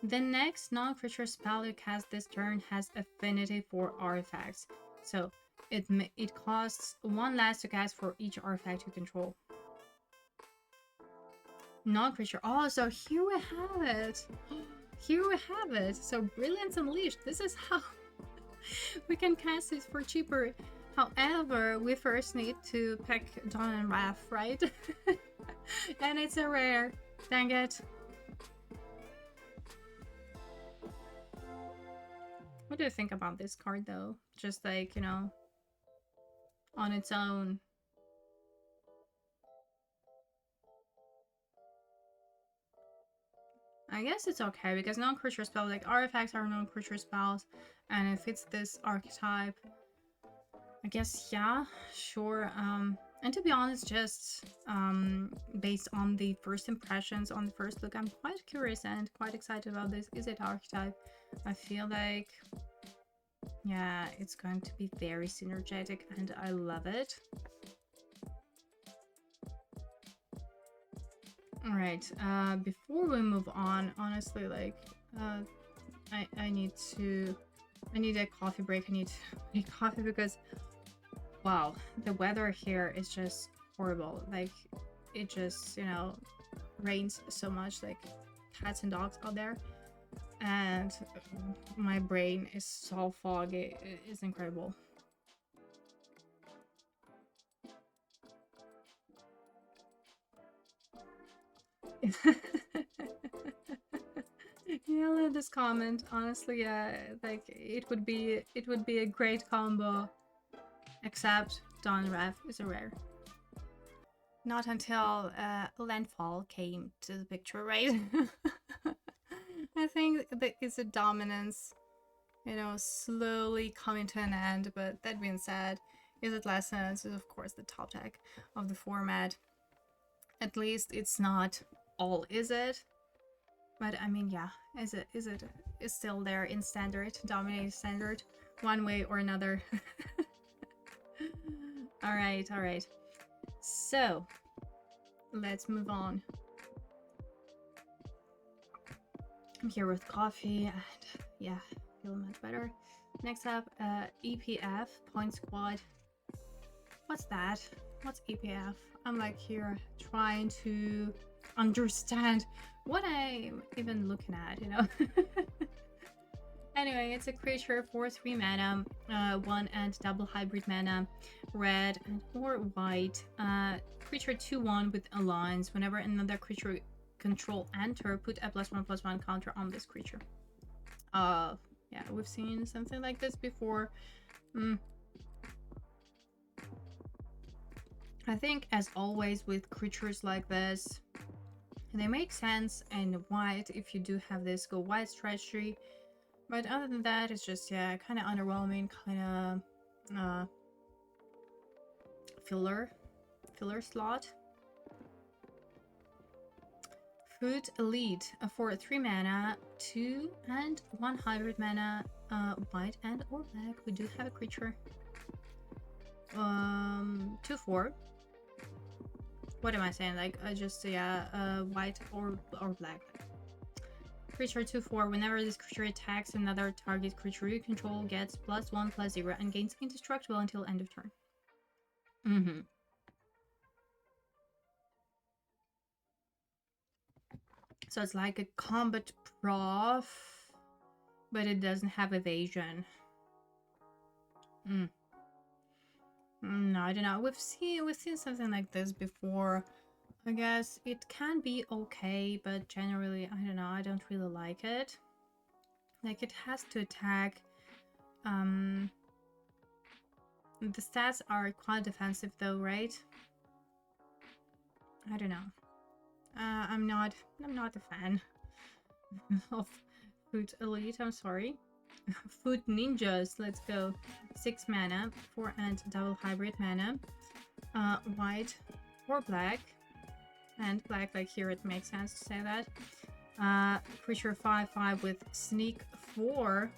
the next non-creature spell you cast this turn has affinity for artifacts. So it costs 1 less to cast for each artifact you control. Non-creature. Oh, so here we have it. Here we have it. So Brilliance Unleashed. This is how we can cast it for cheaper. However, we first need to pick Dawn and Wrath, right? And it's a rare. Dang it. What do you think about this card though? Just like, you know, on its own. I guess it's okay because non-creature spells, like artifacts are non-creature spells, and it fits this archetype. I guess, yeah, sure. And to be honest, just based on the first impressions, on the first look, I'm quite curious and quite excited about this Izzet archetype. I feel like, yeah, it's going to be very synergetic and I love it. Alright, before we move on, honestly, like, I need a coffee break. I need a coffee because, wow, the weather here is just horrible. Like, it just, you know, rains so much, like cats and dogs out there. And my brain is so foggy. It's incredible. Yeah, let this comment. Honestly, like it would be a great combo. Except Dawn Wrath is a rare. Not until Landfall came to the picture, right? I think that it's a dominance, you know, slowly coming to an end. But that being said, Izzet Lessons is of course the top deck of the format. At least it's not all Izzet. But I mean, yeah, Izzet is still there in standard, dominated standard, one way or another. Alright. So, let's move on. I'm here with coffee and yeah, feel much better. Next up, EPF, Point Squad. What's that? What's EPF? I'm like here trying to understand what I'm even looking at, you know? Anyway, it's a creature for 3 mana, 1 and double hybrid mana, red and or white. Creature 2/1 with Alliance. Whenever another creature control enter, put a +1/+1 counter on this creature. Yeah, we've seen something like this before. I think, as always with creatures like this, they make sense in white if you do have this go white strategy. But other than that, it's just, yeah, kind of underwhelming, kind of filler slot. Food Elite for 3 mana, 2 and 1 hybrid mana, white and or black. We do have a creature. 2/4. What am I saying? Like, just, yeah, white or black. Creature 2/4. Whenever this creature attacks another target creature you control, gets +1/+0 and gains indestructible until end of turn. So it's like a combat prof, but it doesn't have evasion. No, I don't know. We've seen something like this before. I guess it can be okay, but generally, I don't know. I don't really like it. Like, it has to attack. The stats are quite defensive, though, right? I don't know. I'm not a fan of Food Elite. I'm sorry. Food Ninjas. Let's go. 6 mana, 4 and double hybrid mana. White or black. And black, like here it makes sense to say that. Creature 5/5 with sneak 4.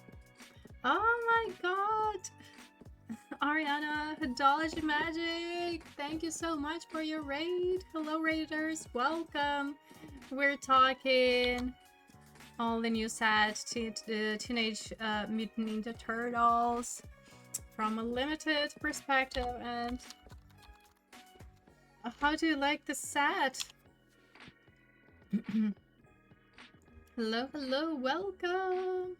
Oh my god! Ariana, Hadology Magic! Thank you so much for your raid! Hello raiders, welcome! We're talking all the new set to Teenage Mutant Ninja Turtles from a limited perspective. And how do you like the set? Hello, welcome!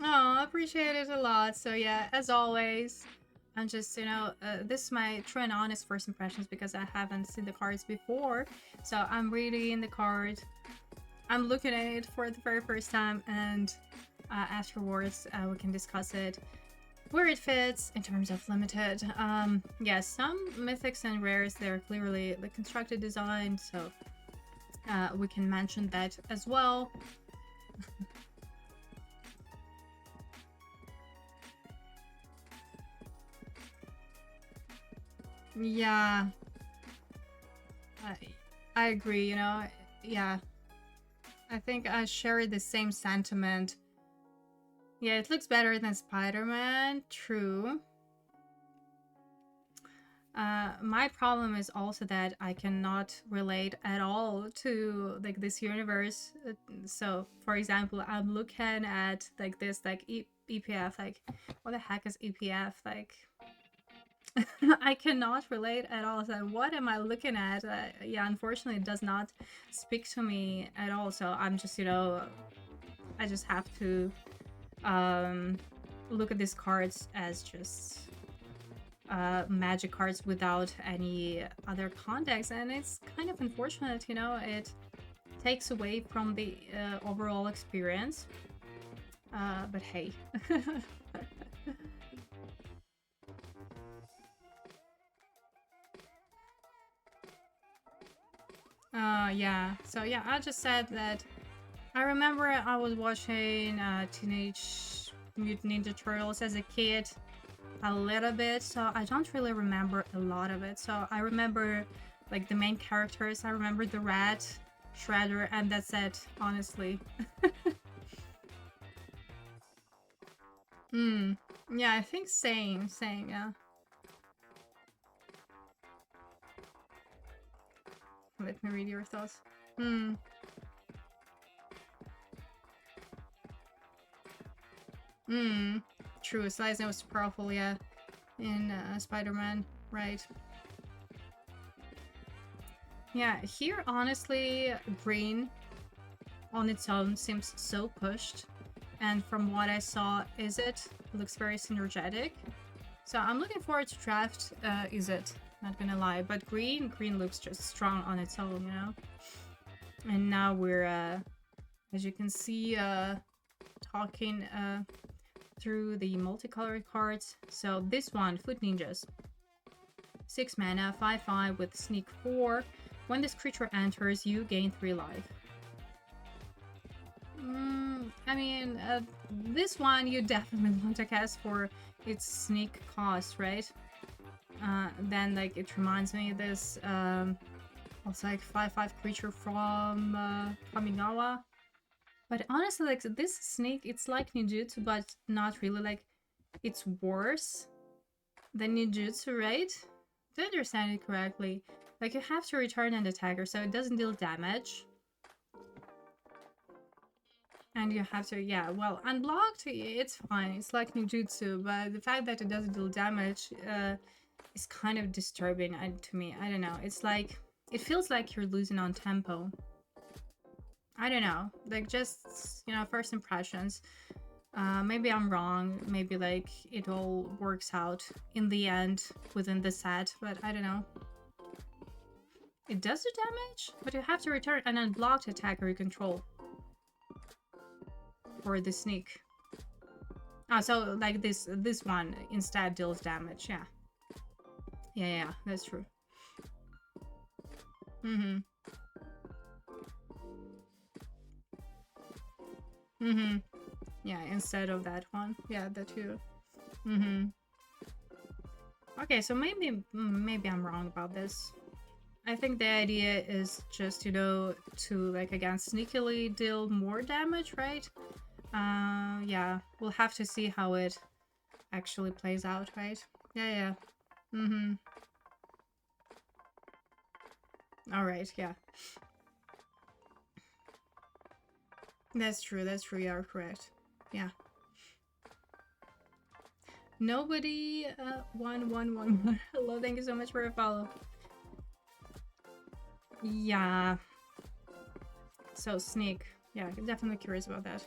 Oh, I appreciate it a lot. So yeah, as always, I'm just, this is my true and honest first impressions because I haven't seen the cards before. So I'm reading the card, I'm looking at it for the very first time, and afterwards we can discuss it, where it fits in terms of limited. Yeah, some mythics and rares, they're clearly the constructed design, so we can mention that as well. Yeah, I agree, yeah. I think I share the same sentiment. Yeah, it looks better than Spider-Man, true. My problem is also that I cannot relate at all to like this universe. So, for example, I'm looking at like this, like EPF, like what the heck is EPF? Like, I cannot relate at all. So, what am I looking at? Yeah, unfortunately, it does not speak to me at all. So, I'm just, I just have to look at these cards as just magic cards without any other context, and it's kind of unfortunate, it takes away from the overall experience, but hey. Yeah, so yeah, I just said that I remember I was watching Teenage Mutant Ninja Turtles as a kid a little bit, so I don't really remember a lot of it. So I remember like the main characters, I remember the Rat, Shredder, and that's it, honestly. Yeah, I think same, yeah. Let me read your thoughts. True, Size was powerful, yeah, in Spider-Man, right. Yeah, here, honestly, green on its own seems so pushed, and from what I saw, it looks very synergetic. So I'm looking forward to draft it, not gonna lie, but green looks just strong on its own, And now we're, as you can see, talking through the multicolored cards. So this one, Food Ninjas. 6 mana, 5/5 with sneak 4. When this creature enters, you gain 3 life. I mean, this one you definitely want to cast for its sneak cost, right? Then, like, it reminds me of this, also like 5/5 creature from Kamigawa. But honestly, like, this sneak, it's like ninjutsu, but not really. Like, it's worse than ninjutsu, right? To understand it correctly, like, you have to return an attacker, so it doesn't deal damage. And you have to, yeah, well, unblocked, it's fine. It's like ninjutsu, but the fact that it doesn't deal damage is kind of disturbing to me. I don't know. It's like, it feels like you're losing on tempo. I don't know. Like, just, you know, first impressions. Maybe I'm wrong. Maybe, like, it all works out in the end within the set, but I don't know. It does do damage, but you have to return an unblocked attacker you control. For the sneak. Oh, so like this one instead deals damage, yeah. Yeah, that's true. Yeah, instead of that one. Yeah, that too. Okay, so maybe I'm wrong about this. I think the idea is just, you know, to, like, again, sneakily deal more damage, right? Yeah, we'll have to see how it actually plays out, right? Yeah. Alright, yeah. That's true, you are correct. Yeah. Nobody, 1111. Hello, thank you so much for a follow. Yeah. So, sneak. Yeah, I'm definitely curious about that.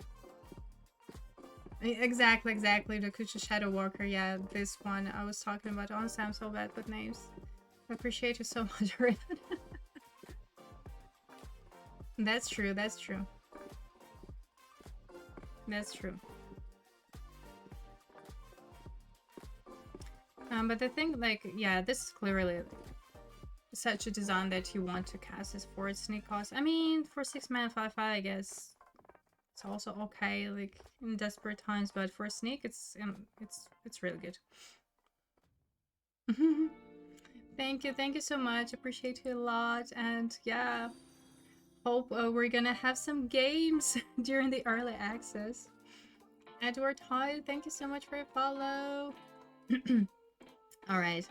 Exactly, the Kucha Shadow Walker. Yeah, this one I was talking about. Honestly, I'm so bad with names. I appreciate you so much for it. That's true. That's true. But the thing, like, yeah, this is clearly such a design that you want to cast as for its sneak cost. I mean, for 6 mana 5/5, I guess it's also okay, like, in desperate times, but for sneak, it's really good. Thank you so much. Appreciate you a lot, and yeah, hope we're gonna have some games during the early access. Edward Hyde, thank you so much for your follow. All right.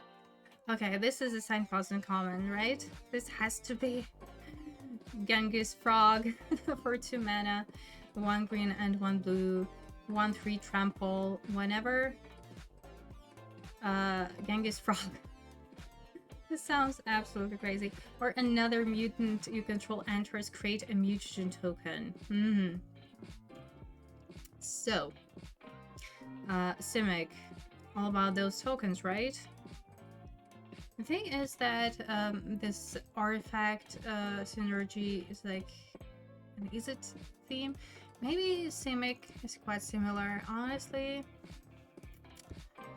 Okay, this is a sign in common, right? This has to be Genghis Frog for 2 mana, 1 green and 1 blue, 1/3 trample. Whenever Genghis Frog. This sounds absolutely crazy. Or another mutant you control enters, create a mutagen token. So, Simic, all about those tokens, right? The thing is that this artifact synergy is like an is it theme? Maybe Simic is quite similar, honestly.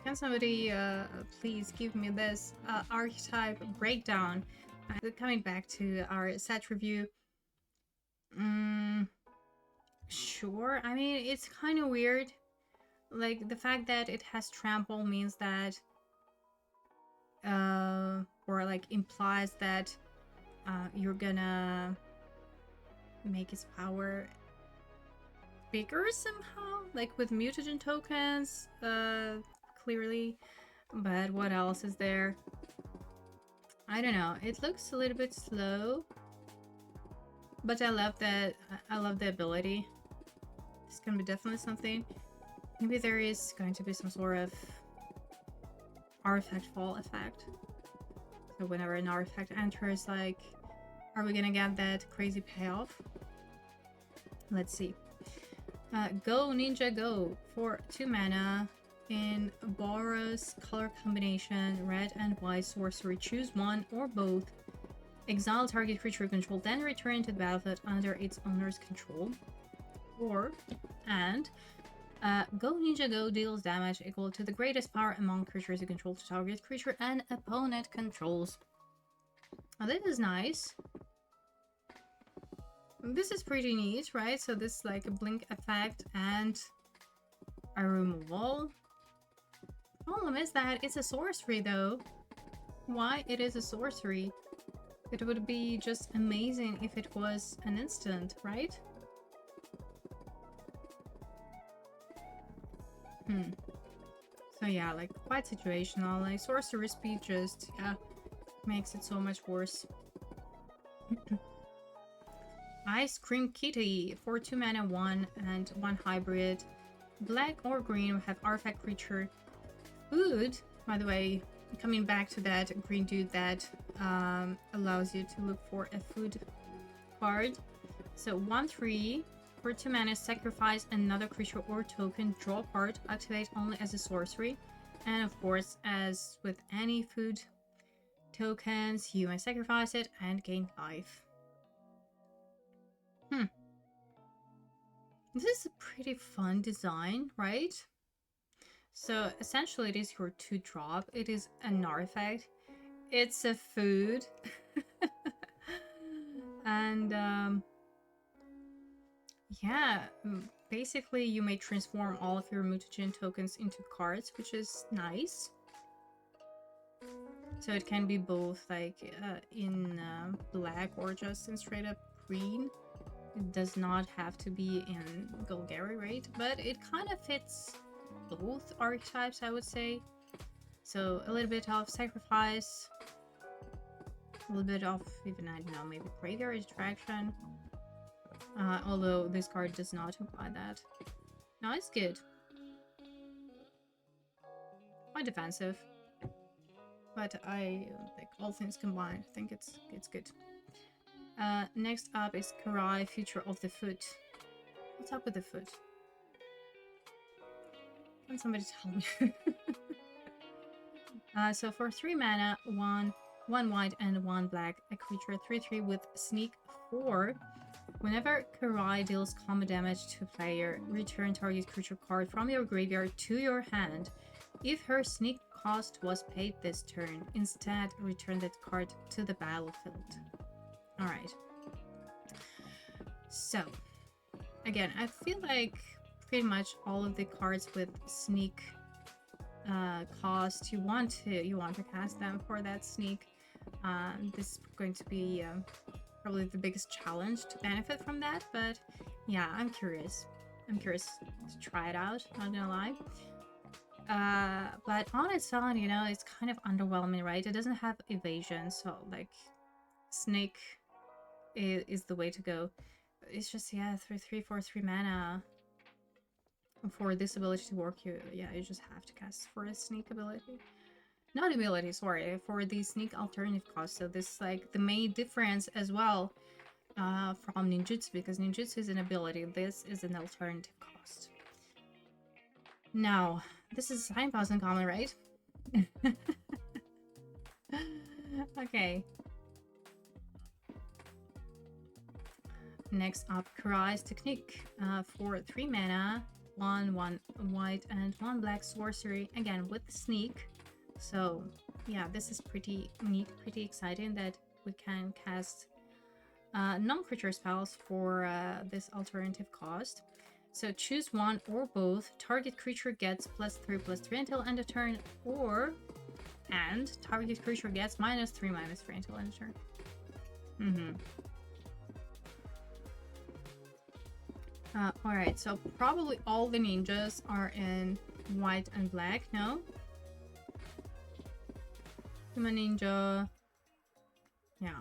Can somebody please give me this archetype breakdown? Coming back to our set review. Sure. I mean, it's kind of weird. Like, the fact that it has trample means that or like implies that you're gonna make its power bigger somehow, like with mutagen tokens, clearly. But what else is there? I don't know. It looks a little bit slow, but I love that. I love the ability. This can be definitely something. Maybe there is going to be some sort of artifact fall effect. So whenever an artifact enters, like, are we gonna get that crazy payoff? Let's see. Go Ninja Go for 2 mana in Boros color combination, red and white sorcery. Choose one or both. Exile target creature you control, then return to the battlefield under its owner's control. Go Ninja Go deals damage equal to the greatest power among creatures you control to target creature and opponent controls. Now this is nice. This is pretty neat, right? So this is like a blink effect and a removal. Problem is that it's a sorcery though. Why it is a sorcery? It would be just amazing if it was an instant, right? So yeah, like quite situational. Like sorcery speed just makes it so much worse. Ice Cream Kitty for 2 mana, 1 and 1 hybrid. Black or green, we have artifact creature. Food, by the way, coming back to that green dude that allows you to look for a food card. So 1/3 for 2 mana, sacrifice another creature or token, draw card, activate only as a sorcery. And of course, as with any food tokens, you may sacrifice it and gain life. This is a pretty fun design, right? So essentially it is your 2-drop. It is an artifact. It's a food. And yeah, basically you may transform all of your mutagen tokens into cards, which is nice. So it can be both like in black or just in straight up green. It does not have to be in Golgari, right? But it kind of fits both archetypes, I would say. So a little bit of sacrifice, a little bit of even, I don't know, maybe graveyard attraction. Although this card does not imply that. No, it's good. Quite defensive. But I think all things combined, I think it's good. Next up is Karai, Future of the Foot. What's up with the foot? Can somebody tell me? So for 3 mana, 1 white and 1 black, a creature 3/3 with sneak 4. Whenever Karai deals combat damage to a player, return target creature card from your graveyard to your hand. If her sneak cost was paid this turn, instead return that card to the battlefield. Alright. So, again, I feel like pretty much all of the cards with sneak cost, you want to cast them for that sneak. This is going to be probably the biggest challenge to benefit from that, but yeah, I'm curious to try it out, not gonna lie. But on its own, you know, it's kind of underwhelming, right? It doesn't have evasion, so like snake is the way to go. It's just, yeah, 3/3 for 3 mana. For this ability to work, you just have to cast for a sneak ability. Not ability, sorry, for the sneak alternative cost. So this is like the main difference as well from ninjutsu, because ninjutsu is an ability, this is an alternative cost. Now, this is 9,000 common, right? Okay. Next up, Karai's Technique for 3 mana, 1 white and 1 black sorcery, again with sneak. So yeah, this is pretty neat, pretty exciting that we can cast non-creature spells for this alternative cost. So choose one or both. Target creature gets +3/+3 until end of turn, and target creature gets -3/-3 until end of turn. Alright, so probably all the ninjas are in white and black, no? Human ninja. Yeah,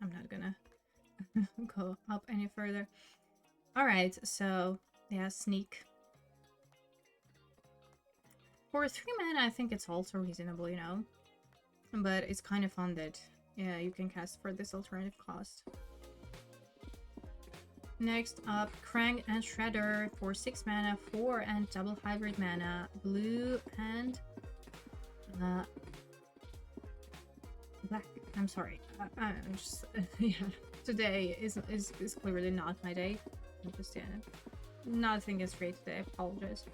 I'm not gonna go up any further. Alright, so yeah, sneak. For 3 mana, I think it's also reasonable, you know? But it's kind of fun that, yeah, you can cast for this alternative cost. Next up, Krang and Shredder for 6 mana, 4 and double hybrid mana, blue and black. I'm sorry. I'm just yeah. Today is clearly not my day. I'm just nothing is great today. I apologize.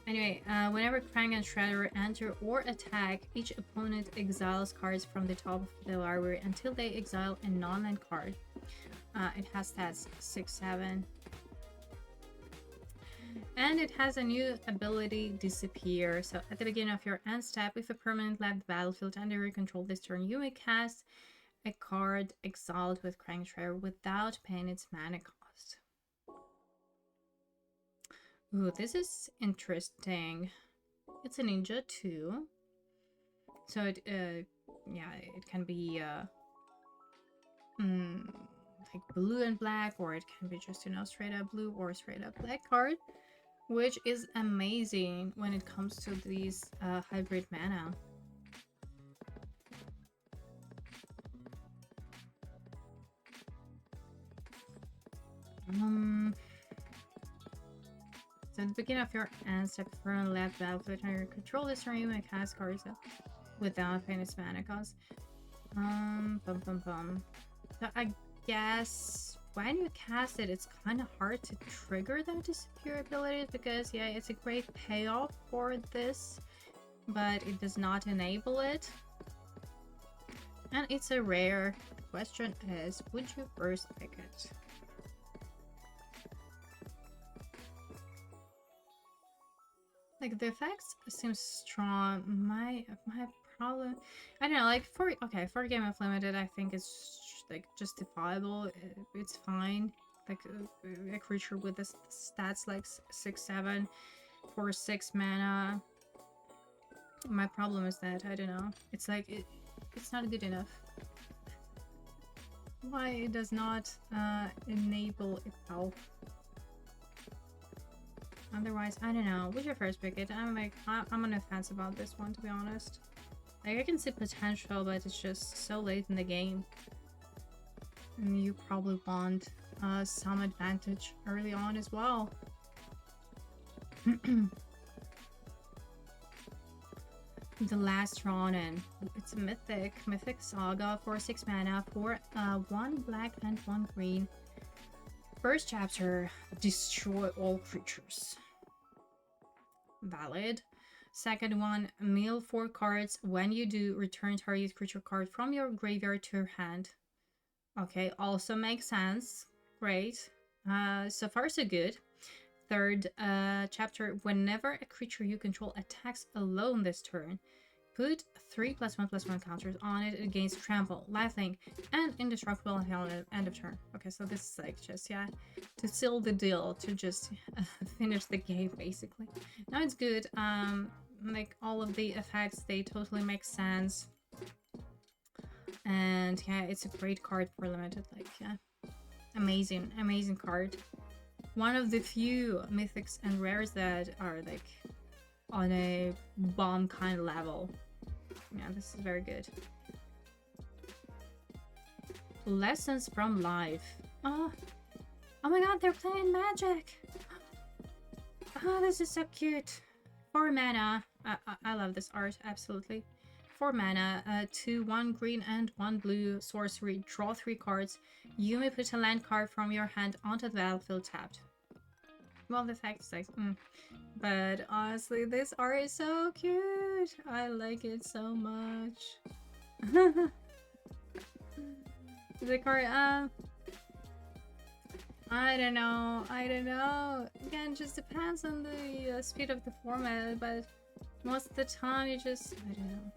Anyway, whenever Krang and Shredder enter or attack, each opponent exiles cards from the top of the library until they exile a non-land card. It has stats 6/7. And it has a new ability, Disappear. So at the beginning of your end step, if a permanent left the battlefield under your control this turn, you may cast a card exiled with Crankshare without paying its mana cost. Ooh, this is interesting. It's a ninja too. So it, yeah, it can be like blue and black, or it can be just, you know, straight up blue or straight up black card, which is amazing when it comes to these hybrid mana. So at the beginning of your end step, turn left battlefield under your control this turn, you may cast cards without paying its mana cost. So I guess when you cast it, it's kind of hard to trigger that Disappear ability, because yeah, it's a great payoff for this, but it does not enable it. And it's a rare. The question is, would you first pick it? Like, the effects seem strong. My problem, I don't know, like for a game of limited, I think it's like justifiable. It's fine. Like a creature with the stats like 6/7 for 6 mana. My problem is that I don't know. It's like it's not good enough. Why it does not enable itself? Otherwise, I don't know. Would you first pick it? I'm on the fence about this one, to be honest. Like, I can see potential, but it's just so late in the game. And you probably want some advantage early on as well. The Last Ronin. It's a mythic saga for 6 mana for 1 black and 1 green. First chapter, destroy all creatures. Valid. Second one, mill 4 cards. When you do, return target creature card from your graveyard to your hand. Okay, also makes sense. Great. So far so good. Third chapter, whenever a creature you control attacks alone this turn, put 3+1/+1 counters on it against trample, lifelink, and indestructible until end of turn. Okay, so this is like just, yeah, to seal the deal, to just finish the game basically. Now it's good. Like all of the effects, they totally make sense. And yeah, it's a great card for limited. Like, yeah, amazing card. One of the few mythics and rares that are like on a bomb kind of level. Yeah, this is very good. Lessons from Life. Oh my god, they're playing Magic. Oh, this is so cute. 4 mana. I love this art, absolutely. 4 mana, 2, 1 green and 1 blue sorcery. Draw 3 cards. You may put a land card from your hand onto the battlefield tapped. Well, the fact is like, but honestly, this art is so cute. I like it so much. The card, I don't know. Again, just depends on the speed of the format, but most of the time you just, I don't know.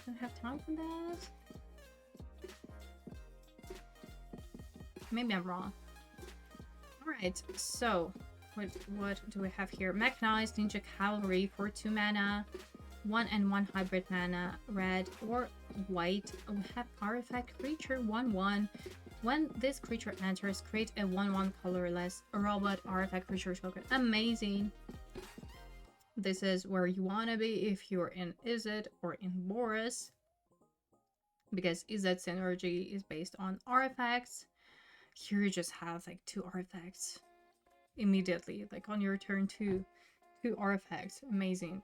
Don't have time for that. Maybe I'm wrong. Alright, so what do we have here? Mechanized Ninja Cavalry for 2 mana, 1 and 1 hybrid mana, red or white. We have Artifact Creature 1/1. When this creature enters, create a 1/1 colorless robot artifact creature token. Amazing. This is where you want to be if you're in Izzet or in Boris, because Izzet's synergy is based on artifacts. Here you just have like 2 artifacts immediately, like on your turn, 2 artifacts. Amazing.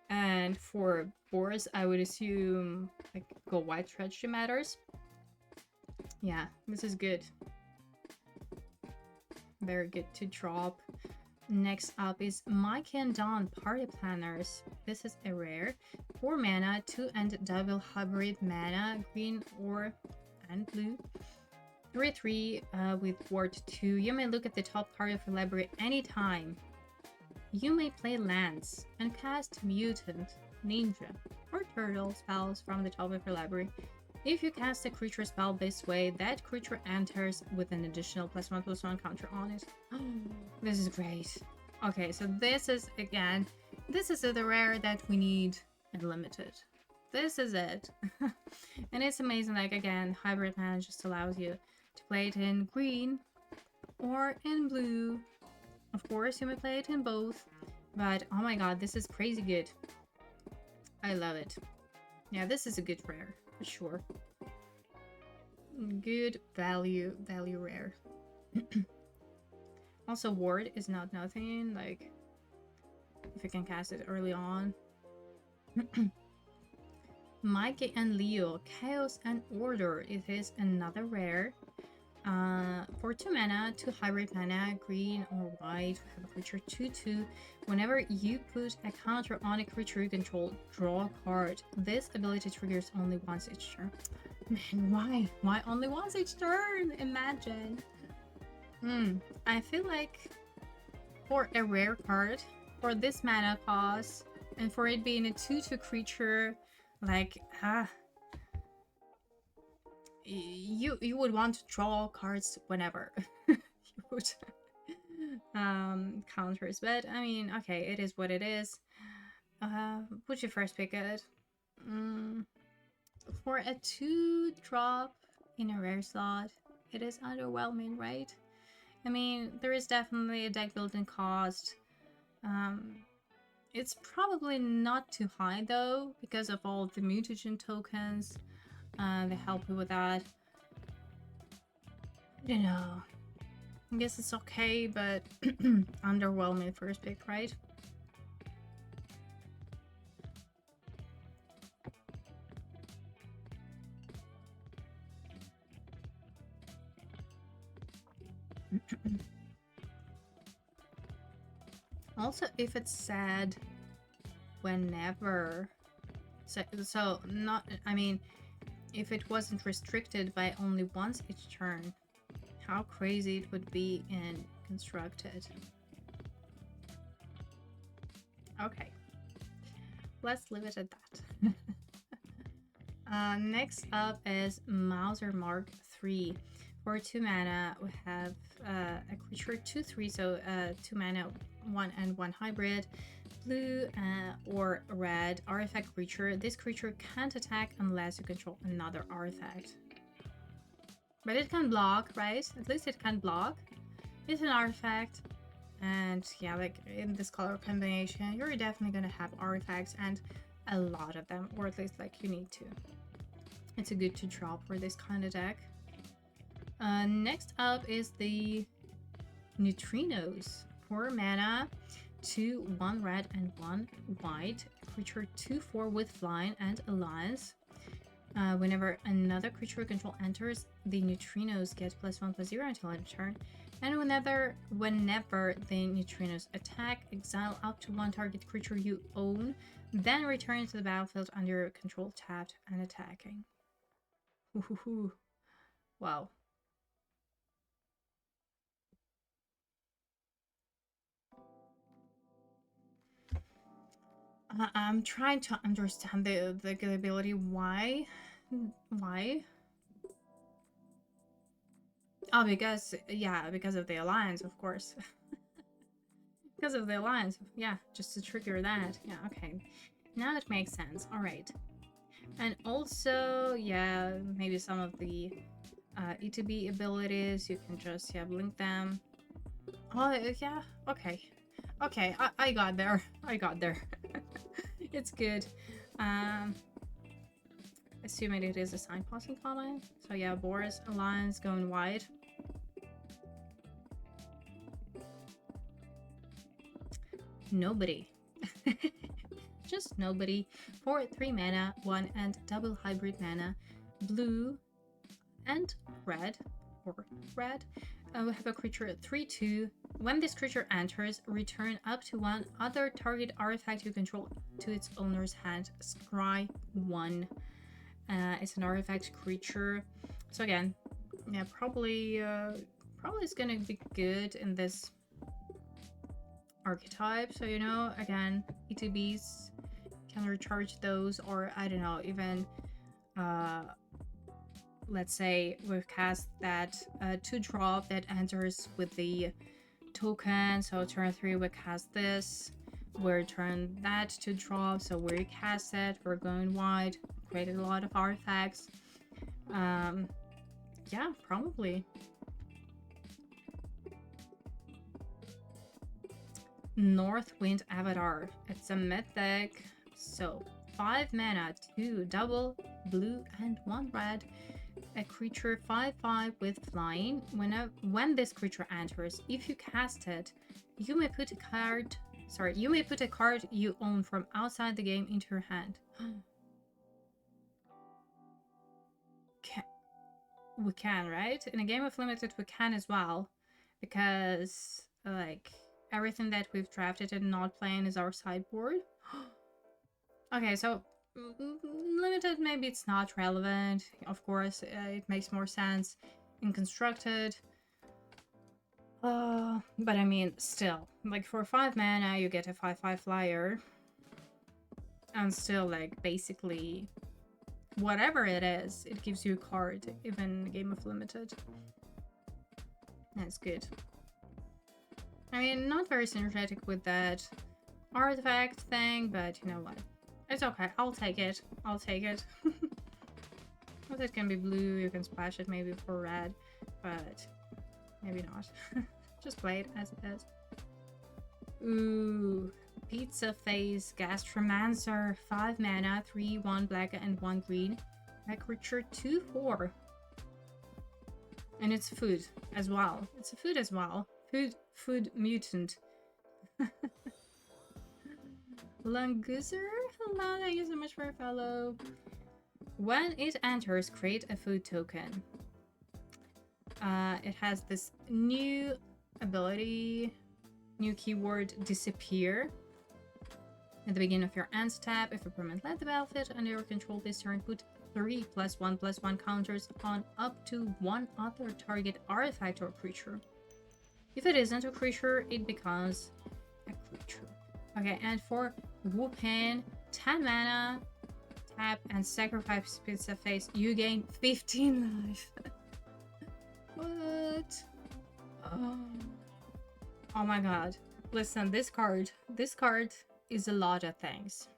And for Boris, I would assume like go white strategy matters. Yeah, this is good. Very good to drop. Next up is Mike and Dawn Party Planners. This is a rare. 4 mana, 2 and double hybrid mana, green or and blue. 3/3 with ward 2. You may look at the top card of your library anytime. You may play lands and cast Mutant, Ninja, or Turtle spells from the top of your library. If you cast a creature spell this way, that creature enters with an additional +1/+1 counter on it. This is great. Okay, so this is, again, this is the rare that we need in limited. This is it. And it's amazing, like, again, hybrid mana just allows you to play it in green or in blue. Of course, you may play it in both, but oh my god, this is crazy good. I love it. Yeah, this is a good rare, for sure. Good value rare. Also, ward is not nothing, like, if you can cast it early on. Mikey and Leo, Chaos and Order. It is another rare. For 2 mana, 2 hybrid mana, green or white, have a creature 2/2. Whenever you put a counter on a creature you control, draw a card. This ability triggers only once each turn. Man, why? Why only once each turn? Imagine. I feel like for a rare card, for this mana cost, and for it being a 2/2 creature, like, you would want to draw cards whenever you would counters, but I mean, okay, it is what it is. Would you first pick it? For a 2-drop in a rare slot, it is underwhelming, right? I mean, there is definitely a deck building cost. It's probably not too high though, because of all the mutagen tokens. They help you with that. You know, I guess it's okay, but underwhelming first pick, right? Also, if it's said whenever, so not, I mean, if it wasn't restricted by only once each turn, how crazy it would be in constructed. Okay, let's leave it at that. Next up is Mauser Mark III. For 2 mana, we have a creature 2/3, so 2 mana, 1 and 1 hybrid, blue or red artifact creature. This creature can't attack unless you control another artifact. But it can block, right? At least it can block. It's an artifact, and yeah, like in this color combination, you're definitely gonna have artifacts, and a lot of them, or at least like you need to. It's a good to drop for this kind of deck. Next up is the Neutrinos. 4 mana, 2, 1 red and 1 white. Creature 2/4 with flying and alliance. Whenever another creature control enters, the Neutrinos get +1/+0 until end of turn. And whenever the Neutrinos attack, exile up to 1 target creature you own, then return to the battlefield under your control tapped and attacking. Ooh, wow. I'm trying to understand the ability. Why? Oh, because, yeah, because of the alliance, of course. Because of the alliance, yeah, just to trigger that. Yeah, okay. Now it makes sense. All right. And also, yeah, maybe some of the ETB abilities, you can just, yeah, blink them. Oh, yeah, okay. Okay, I got there. I got there. It's good. Assuming it is a sign passing comment. So yeah, Boris Alliance going wide. Nobody. Just nobody. For 3 mana, 1 and double hybrid mana, blue and red, or red. We have a creature 3/2. When this creature enters, return up to 1 other target artifact you control to its owner's hand. Scry 1. It's an artifact creature. So again, Yeah, probably it's gonna be good in this archetype. So, you know, again, ETBs can recharge those, or I don't know, even let's say we've cast that 2-drop that enters with the token. So turn 3 we cast this, we turn that to drop, so we cast it, we're going wide, created a lot of artifacts. Yeah, probably. Northwind Avatar. It's a mythic. So 5 mana, 2 double, blue and 1 red. A creature 5/5 with flying. When this creature enters, if you cast it, you may put a card. Sorry, you may put a card you own from outside the game into your hand. We can, right? In a game of limited, we can as well, because like everything that we've drafted and not playing is our sideboard. Okay, so limited, maybe it's not relevant. Of course, it makes more sense in constructed. But I mean, still, like for 5 mana, you get a 5/5 flyer, and still, like basically, whatever it is, it gives you a card, even in a game of limited. That's good. I mean, not very synergetic with that artifact thing, but you know what? It's okay. I'll take it. I'll take it. Well, it can be blue. You can splash it maybe for red, but maybe not. Just play it as it is. Ooh. Pizza Face Gastromancer. 5 mana, 3/1 black and 1 green. A creature 2/4. And it's food as well. It's a food as well. Food mutant. Languzer? Hello, thank you so much for a follow. When it enters, create a food token. It has this new ability, new keyword, disappear. At the beginning of your end step, if a permanent left the battlefield under your control this turn, put 3 +1/+1 counters on up to 1 other target artifact or creature. If it isn't a creature, it becomes a creature. Okay, and for Whoopin, 10 mana, tap and sacrifice Pizza Face, you gain 15 life. What? Oh my god. Listen, this card is a lot of things.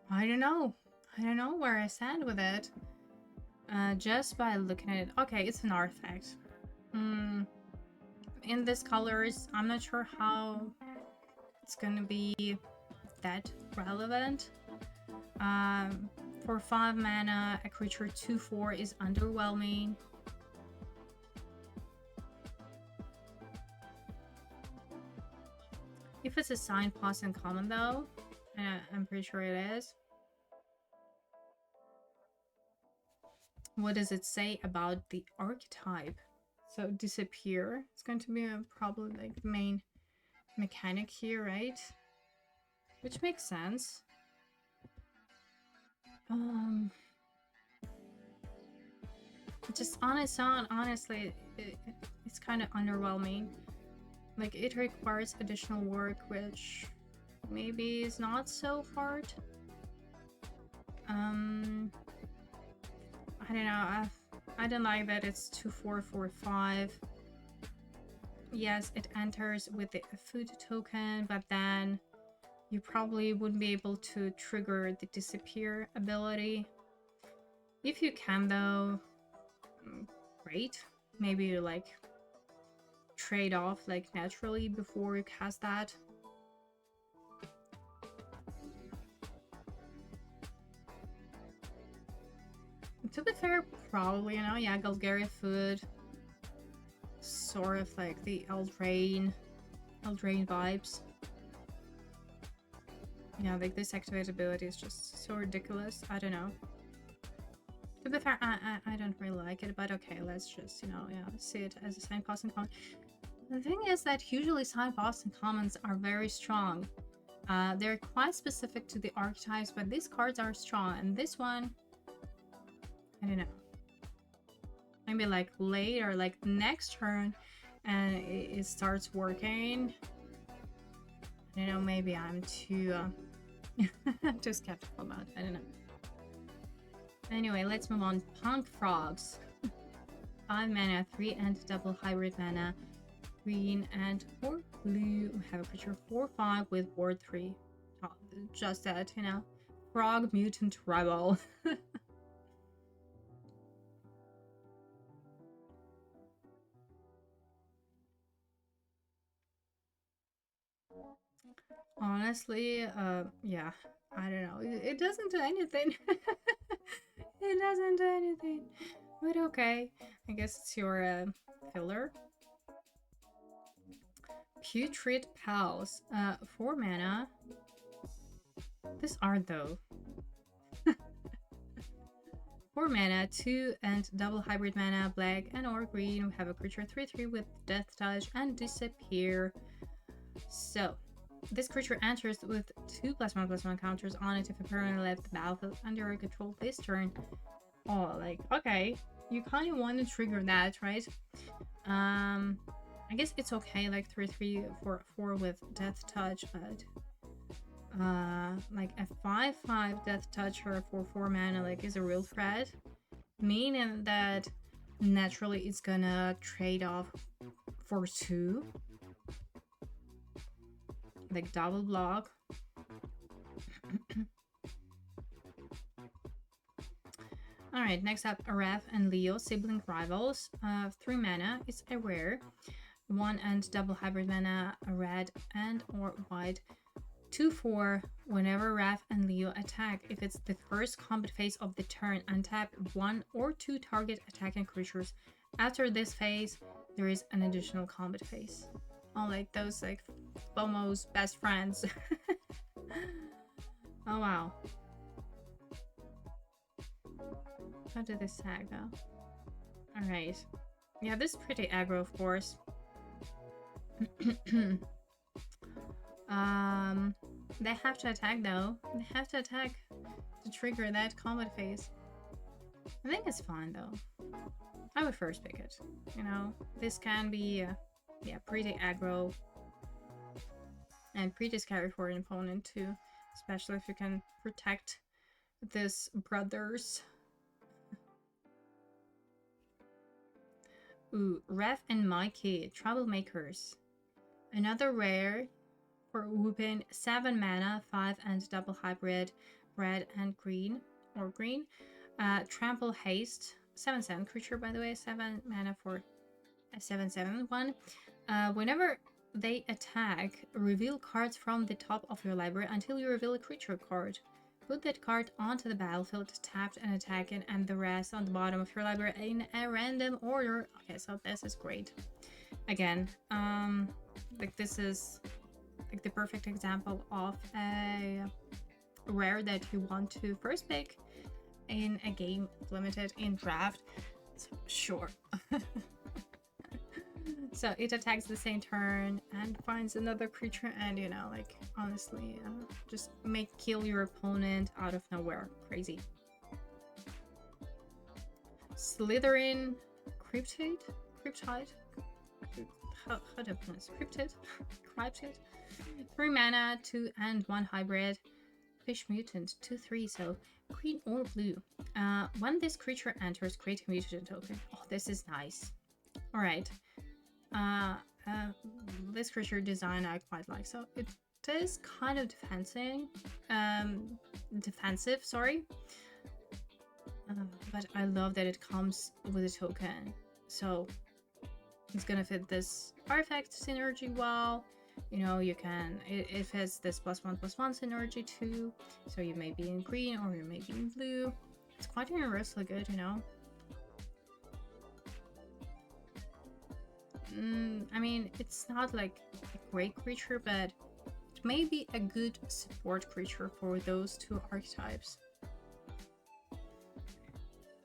I don't know where I stand with it. Just by looking at it. Okay, it's an artifact. In these colors, I'm not sure how it's gonna be that relevant. For 5 mana, a creature 2/4 is underwhelming. If it's a signpost in common though, I'm pretty sure it is. What does it say about the archetype? So disappear. It's going to be probably like the main mechanic here, right? Which makes sense. Just on its own, honestly, it's kind of underwhelming. Like, it requires additional work, which maybe is not so hard. I don't know. I don't like that it's 2/4/4/5. Yes, it enters with the food token, but then you probably wouldn't be able to trigger the disappear ability. If you can though, great. Maybe you like trade off like naturally before you cast that. To be fair, probably, you know, yeah, Golgari food. Sort of like the Eldraine vibes. Yeah, like this activate ability is just so ridiculous. I don't know. To be fair, I don't really like it, but okay, let's just, you know, yeah, see it as a signpost and common. The thing is that usually signposts and commons are very strong. They're quite specific to the archetypes, but these cards are strong, and this one, I don't know. Maybe like late or like next turn and it starts working. I don't know, maybe I'm too too skeptical about it. I don't know. Anyway, let's move on. Punk Frogs. 5 mana, 3 and double hybrid mana, green and 4 blue. We have a creature 4/5 with ward 3. Oh, just that, you know. Frog Mutant Rival. Honestly, yeah, I don't know. It doesn't do anything. It doesn't do anything. But okay, I guess it's your filler. Putrid Pals. 4 mana. This art though. 4 mana, 2 and double hybrid mana, black and or green. We have a creature 3/3 with death touch and disappear. So, this creature enters with 2+1/+1 counters on it if a permanent left the battlefield under your control this turn. Oh, like, okay. You kind of want to trigger that, right? I guess it's okay, like 3/3 4/4 with death touch, but like a 5/5 death toucher for 4 mana like is a real threat, meaning that naturally it's gonna trade off for 2, like double block. All right, next up, Aref and Leo, sibling rivals. 3 mana, it's a rare, 1 and double hybrid mana, a red and or white. 2/4. Whenever Raph and Leo attack, if it's the first combat phase of the turn, untap 1 or 2 target attacking creatures. After this phase, there is an additional combat phase. Oh, like those like FOMO's best friends. Oh wow. How did this tag go? Alright. Yeah, this is pretty aggro, of course. They have to attack though. They have to attack to trigger that combat phase. I think it's fine though. I would first pick it. You know, this can be, yeah, pretty aggro and pretty scary for an opponent too, especially if you can protect this brothers. Ooh, Ref and Mikey, Troublemakers. Another rare for whooping, 7 mana, 5 and double hybrid, red and green, or green. Trample Haste, 7/7 creature, by the way, 7 mana for a 7/7 whenever they attack, reveal cards from the top of your library until you reveal a creature card. Put that card onto the battlefield, tapped and attacking, and the rest on the bottom of your library in a random order. Okay, so this is great. Again, like this is like the perfect example of a rare that you want to first pick in a game limited in draft. So, sure. So it attacks the same turn and finds another creature, and you know, like honestly, just kill your opponent out of nowhere. Crazy. Slytherin Cryptid? How do I pronounce Cryptid? 3 mana, 2 and 1 hybrid. Fish Mutant, 2/3, so green or blue. When this creature enters, create a mutant token. Oh, this is nice. Alright. This creature design I quite like. So it is kind of defensive, sorry. But I love that it comes with a token. So it's gonna fit this artifact synergy well. You know, you can, it has this +1/+1 synergy too. So you may be in green or you may be in blue. It's quite universally good, you know. I mean, it's not like a great creature, but it may be a good support creature for those 2 archetypes.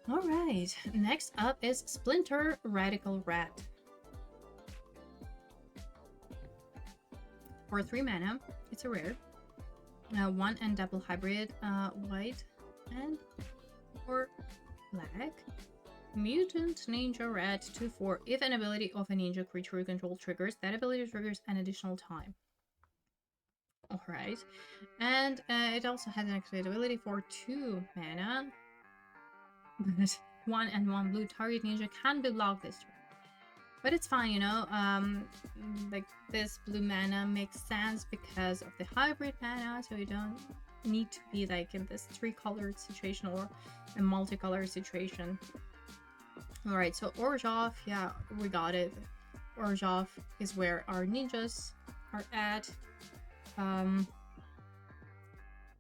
Alright, next up is Splinter Radical Rat. For 3 mana, it's a rare. 1 and double hybrid, white and or black. Mutant Ninja Red 2/4. If an ability of a ninja creature you control triggers, that ability triggers an additional time. Alright. And it also has an activate ability for 2 mana. But 1 and 1 blue target ninja can be blocked this turn. But it's fine, you know, like this blue mana makes sense because of the hybrid mana, so you don't need to be like in this 3-colored situation or a multicolored situation. Alright, so Orzhov, yeah, we got it. Orzhov is where our ninjas are at.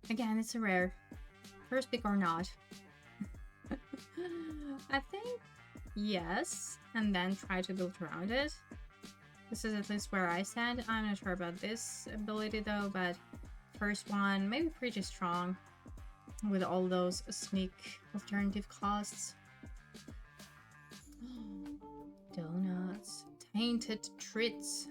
Again, it's a rare. First pick or not. I think yes, and then try to build around it. This is at least where I stand. I'm not sure about this ability though, but first one, maybe pretty strong with all those sneak alternative costs. Donuts. Tainted Treats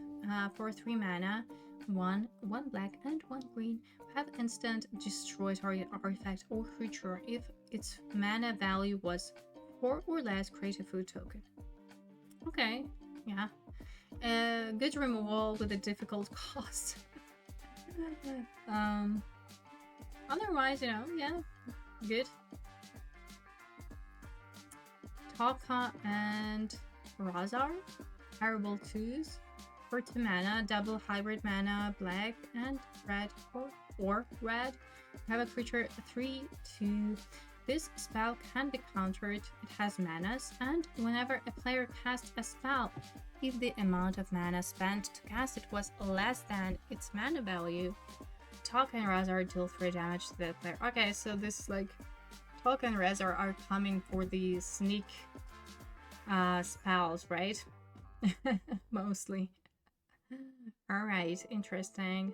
for 3 mana. 1 black and 1 green. Have instant destroy target artifact or creature. If its mana value was 4 or less, create a food token. Okay, yeah. Good removal with a difficult cost. Otherwise, you know, yeah, good. Taka and Razar, Terrible 2s. For 2 mana, double hybrid mana, black and red or red. Have a creature 3/2. This spell can be countered. It has manas, and whenever a player casts a spell, if the amount of mana spent to cast it was less than its mana value, Taka and Razar deal 3 damage to the player. Okay, so this is like Taka and Razar are coming for the sneak spells, right? Mostly. Alright, interesting.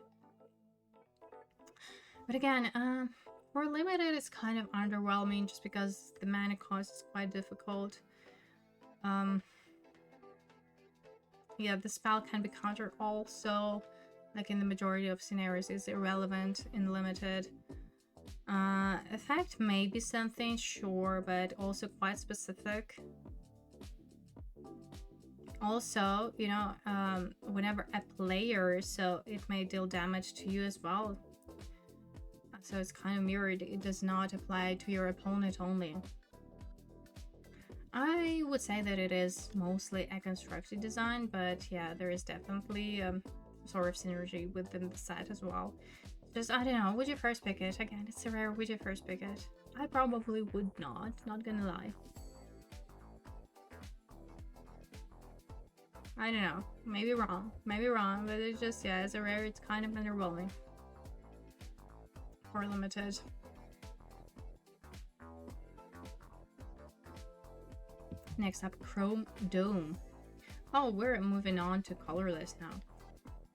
But again, for limited it's kind of underwhelming just because the mana cost is quite difficult. Yeah, the spell can be countered also, like in the majority of scenarios is irrelevant in limited. Effect may be something, sure, but also quite specific. Also, you know, whenever a player, so it may deal damage to you as well. So it's kind of mirrored. It does not apply to your opponent only. I would say that it is mostly a constructed design, but yeah, there is definitely sort of synergy within the set as well. Just, I don't know, would you first pick it? Again, it's a rare, would you first pick it? I probably would not gonna lie. I don't know, maybe wrong, but it's just, yeah, as a rare, it's kind of underwhelming. Or limited. Next up, Chrome Dome. Oh, we're moving on to colorless now.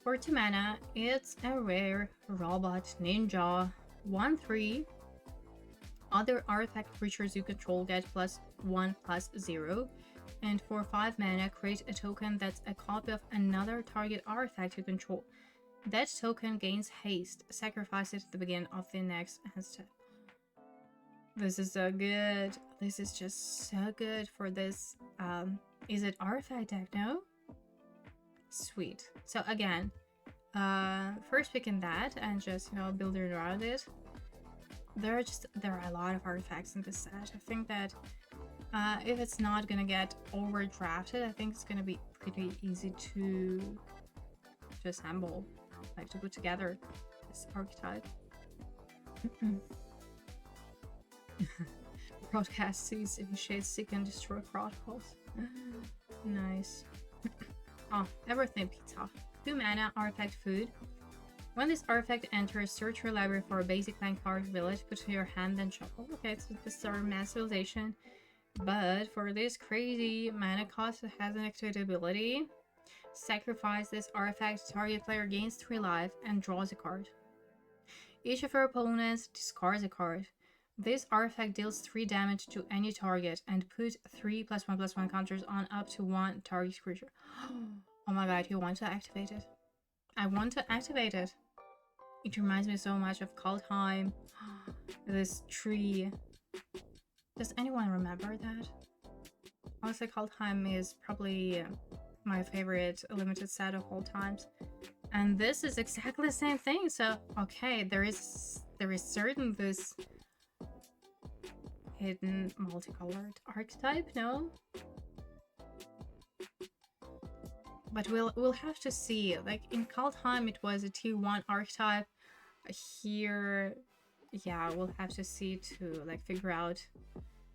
For 2 mana, it's a rare robot ninja. 1/3. Other artifact creatures you control get +1/+0. And for 5 mana, create a token that's a copy of another target artifact you control. That token gains haste. Sacrifice it at the beginning of the next hand step. This is so good. This is just so good for this. Is it artifact deck? No? Sweet. So again, first picking that and just, you know, building around it. There are a lot of artifacts in this set. I think that if it's not gonna get overdrafted, I think it's gonna be pretty easy to assemble, like to put together this archetype. Broadcast sees initiate seek and destroy protocols. Nice. Oh, everything pizza. 2 mana artifact food. When this artifact enters, search your library for a basic land card village, put to your hand, then shuffle. Okay, so this is our massification. But for this crazy mana cost, it has an activate ability. Sacrifice this artifact, target player gains 3 life and draws a card. Each of your opponents discards a card. This artifact deals 3 damage to any target and put 3 +1/+1 counters on up to 1 target creature. Oh my god, you want to activate it? I want to activate it. It reminds me so much of Kaldheim. This tree. Does anyone remember that? Honestly, Kaldheim is probably my favorite limited set of all times. And this is exactly the same thing. So, okay, there is certain this hidden multicolored archetype, no? But we'll have to see. Like in Kaldheim it was a T1 archetype. Here, yeah, we'll have to see to like figure out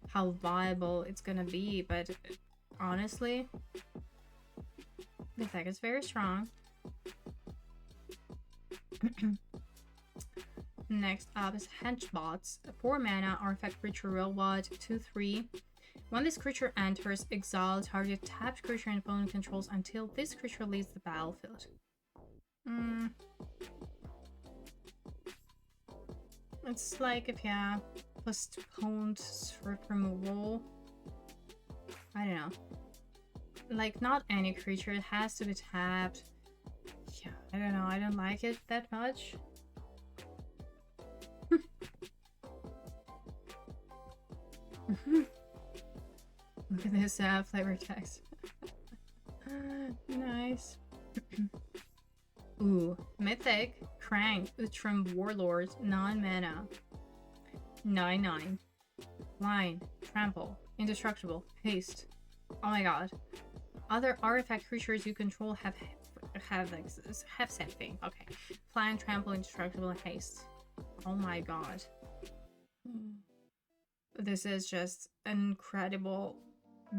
how viable it's gonna be, but honestly, the deck is very strong. Next up is Henchbots, 4 mana, artifact creature robot, 2/3. When this creature enters, exile target tapped creature and opponent controls until this creature leaves the battlefield. It's like if you postponed threat removal. I don't know. Like, not any creature, it has to be tapped. Yeah, I don't know, I don't like it that much. Look at this flavor text. Nice. Ooh, Mythic, Crank, Utrum Warlord, 9 mana. 9/9. Line, Trample, Indestructible, Haste. Oh my god. Other artifact creatures you control have same thing. Okay. Flying, Trample, Indestructible, Haste. Oh my god. This is just an incredible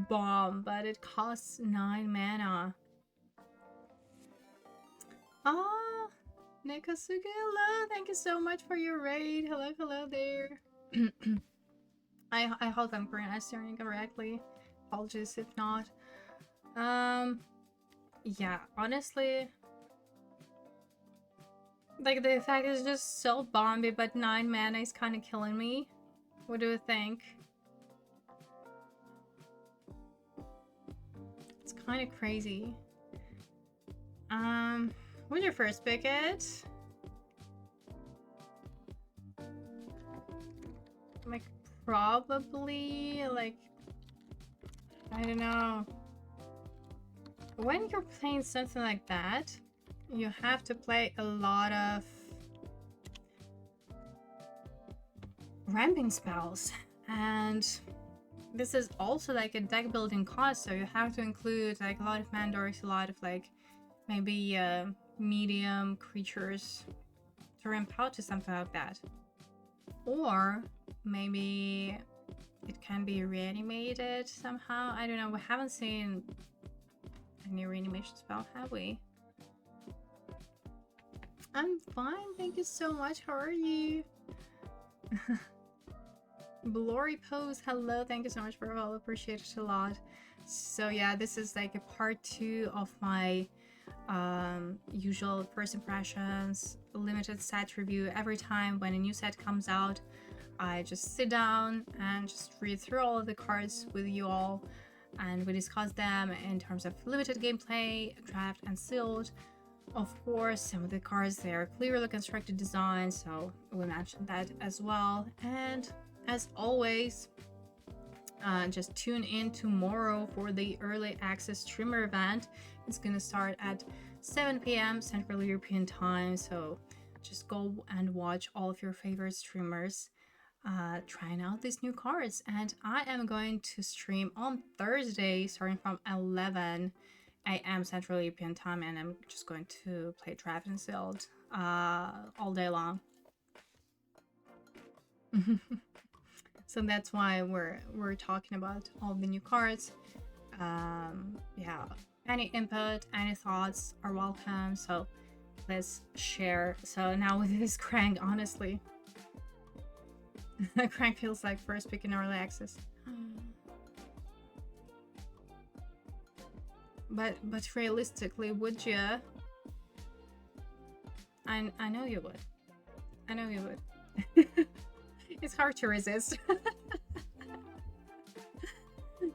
bomb, but it costs 9 mana. Ah, Nekasugi, hello. Thank you so much for your raid. Hello there. I hope I'm pronouncing it correctly. Apologies if not. Yeah, honestly, like the effect is just so bomby, but 9 mana is kind of killing me. What do you think? It's kind of crazy. What's your first pick it? Like, probably, like, I don't know. When you're playing something like that, you have to play a lot of ramping spells, and this is also like a deck building cost, so you have to include like a lot of mandors, a lot of like maybe medium creatures to ramp out to something like that. Or maybe it can be reanimated somehow. I don't know, we haven't seen any reanimation spell, have we? I'm fine, thank you so much. How are you? Glory Pose, hello, thank you so much for all, appreciate it a lot. So yeah, this is like a part 2 of my usual first impressions limited set review. Every time when a new set comes out, I just sit down and just read through all of the cards with you all, and we discuss them in terms of limited gameplay, draft, and sealed. Of course, some of the cards, they are clearly constructed designs, so we mentioned that as well. And as always, just tune in tomorrow for the early access streamer event. It's gonna start at 7 p.m. Central European time, so just go and watch all of your favorite streamers trying out these new cards. And I am going to stream on Thursday starting from 11 a.m. Central European time, and I'm just going to play draft and sealed all day long. So that's why we're talking about all the new cards. Yeah, any input, any thoughts are welcome, so let's share. So now with this Crank, honestly, Crank feels like first pick in early access. But realistically, would you? I know you would. I know you would. It's hard to resist.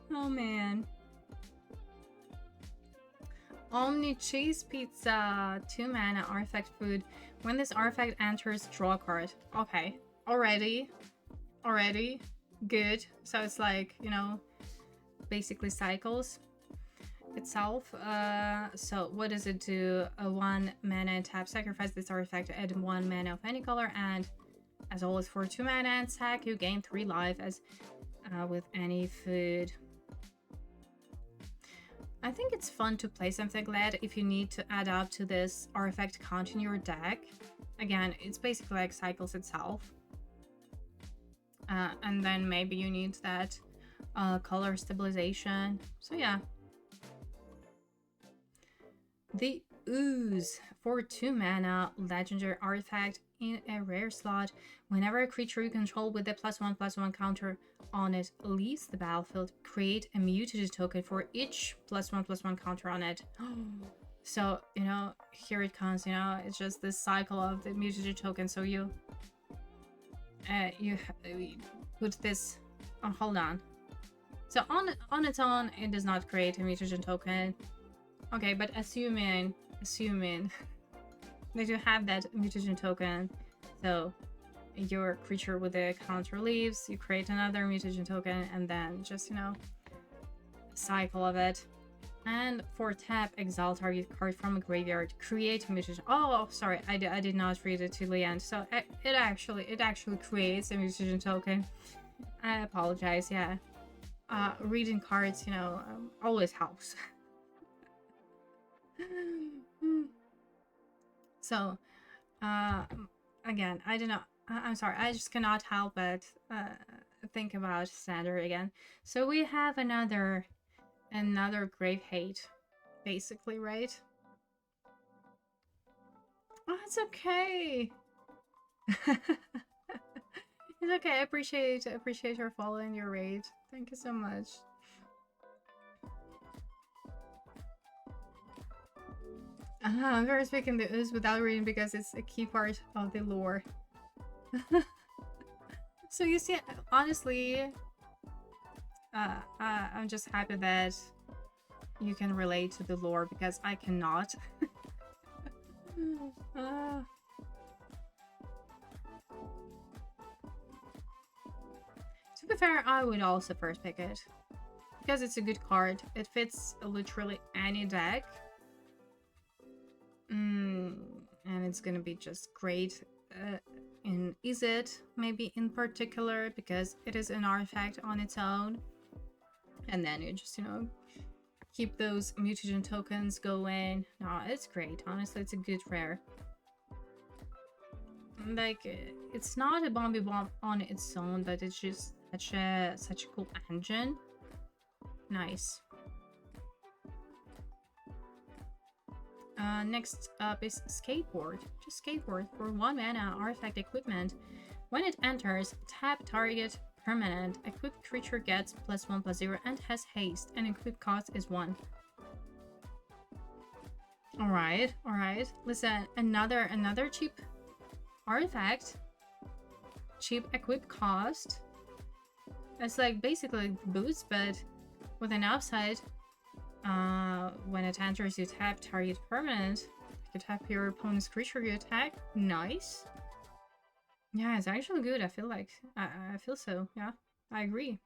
Oh man. Omni Cheese Pizza, 2 mana, artifact food. When this artifact enters, draw a card. Okay. Already. good. So it's like, you know, basically cycles itself. So what does it do? A 1 mana tap, sacrifice this artifact, add 1 mana of any color, and as always for 2 mana and sack, you gain 3 life as with any food. I think it's fun to play something like that if you need to add up to this artifact count in your deck. Again, it's basically like cycles itself. And then maybe you need that color stabilization. So yeah. The Ooze, for 2 mana, legendary artifact in a rare slot. Whenever a creature you control with a +1/+1 counter on it leaves the battlefield, create a mutated token for each +1/+1 counter on it. So, you know, here it comes, you know, it's just this cycle of the mutated token. So you put this, oh, hold on. So on its own, it does not create a mutagen token. Okay, but assuming that you have that mutagen token, so your creature with a counter leaves, you create another mutagen token, and then just, you know, cycle of it. And for tap, exile target card from a graveyard, create a mutagen. Oh, sorry, I did not read it to the end. So it actually creates a mutagen token. I apologize. Yeah, reading cards, you know, always helps. So, again, I don't know. I'm sorry, I just cannot help but think about standard again. So we have another grave hate, basically, right? Oh, it's okay. It's okay. I appreciate your following your raid. Thank you so much. I'm very speaking the Ooze without reading because it's a key part of the lore. So you see, honestly, I'm just happy that you can relate to the lore because I cannot. To be fair, I would also first pick it because it's a good card. It fits literally any deck. And it's gonna be just great in Izzet, maybe in particular, because it is an artifact on its own. And then you just, you know, keep those mutagen tokens going. No, it's great. Honestly, it's a good rare. Like, it's not a bomby bomb on its own, but it's just such a cool engine. Nice. Next up is Skateboard. Just Skateboard for 1 mana artifact equipment. When it enters, tap target permanent. Equipped creature gets +1/+0 and has haste, and equip cost is 1. Alright. Listen, another cheap artifact. Cheap equip cost. It's like basically boost, but with an upside. When it enters, you tap target permanent. You tap your opponent's creature you attack. Nice. Yeah, it's actually good. I feel like I feel so. Yeah, I agree.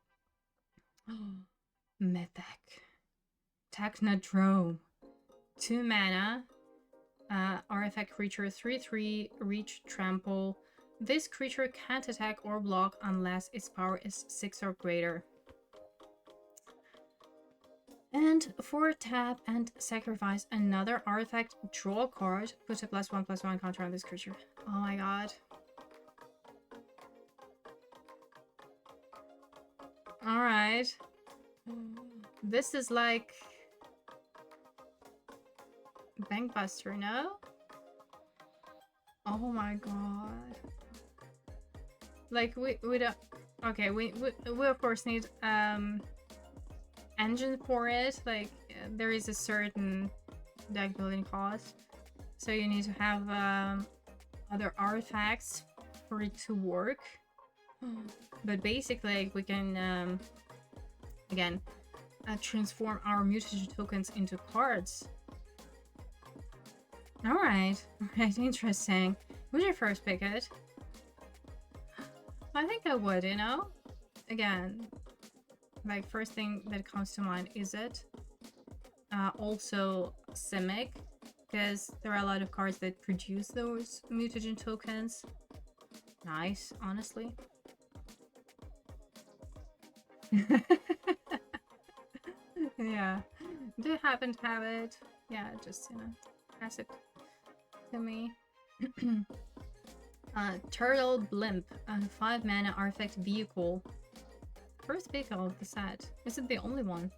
Mythic Technodrome. 2 mana. Artifact creature 3/3 reach trample. This creature can't attack or block unless its power is 6 or greater. And for tap and sacrifice another artifact, draw a card, put a +1/+1 counter on this creature. Oh my god. Alright. This is like Bankbuster, no? Oh my god. Like we don't. Okay, we of course need engine for it. Like there is a certain deck building cost, so you need to have other artifacts for it to work. But basically, like, we can again transform our mutagen tokens into cards. Alright, interesting. Would you first pick it? I think I would, you know? again, like first thing that comes to mind is it. Also Simic, because there are a lot of cards that produce those mutagen tokens. Nice, honestly. Yeah. Do you happen to have it? Yeah, just, you know, pass it to me. Turtle Blimp, a 5 mana artifact vehicle. First vehicle of the set. Is it the only one?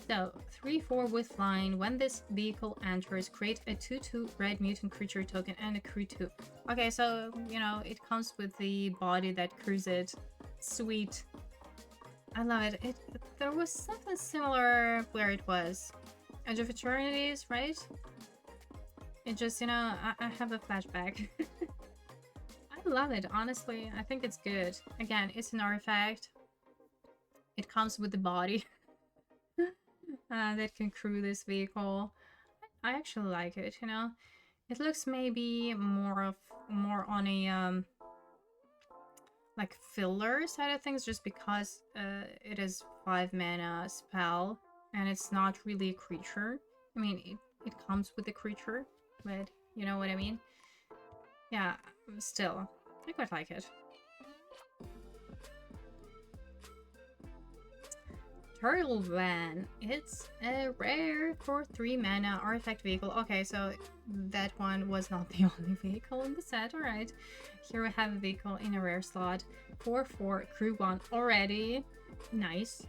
So, 3/4 with flying. When this vehicle enters, create a 2/2 red mutant creature token and accrue 2. Okay, so, you know, it comes with the body that accrues it. Sweet. I love it. There was something similar where it was. Edge of Eternities, right? It just, you know, I have a flashback. I love it, honestly. I think it's good. Again, it's an artifact. It comes with the body that can crew this vehicle. I actually like it, you know. It looks maybe more on a like filler side of things, just because it is 5 mana spell and it's not really a creature. I mean, it comes with a creature, but you know what I mean. Yeah, still, I quite like it. Turtle Van. It's a rare for 3 mana artifact vehicle. Okay, so that one was not the only vehicle in the set. Alright. Here we have a vehicle in a rare slot. 4/4, crew 1 already. Nice.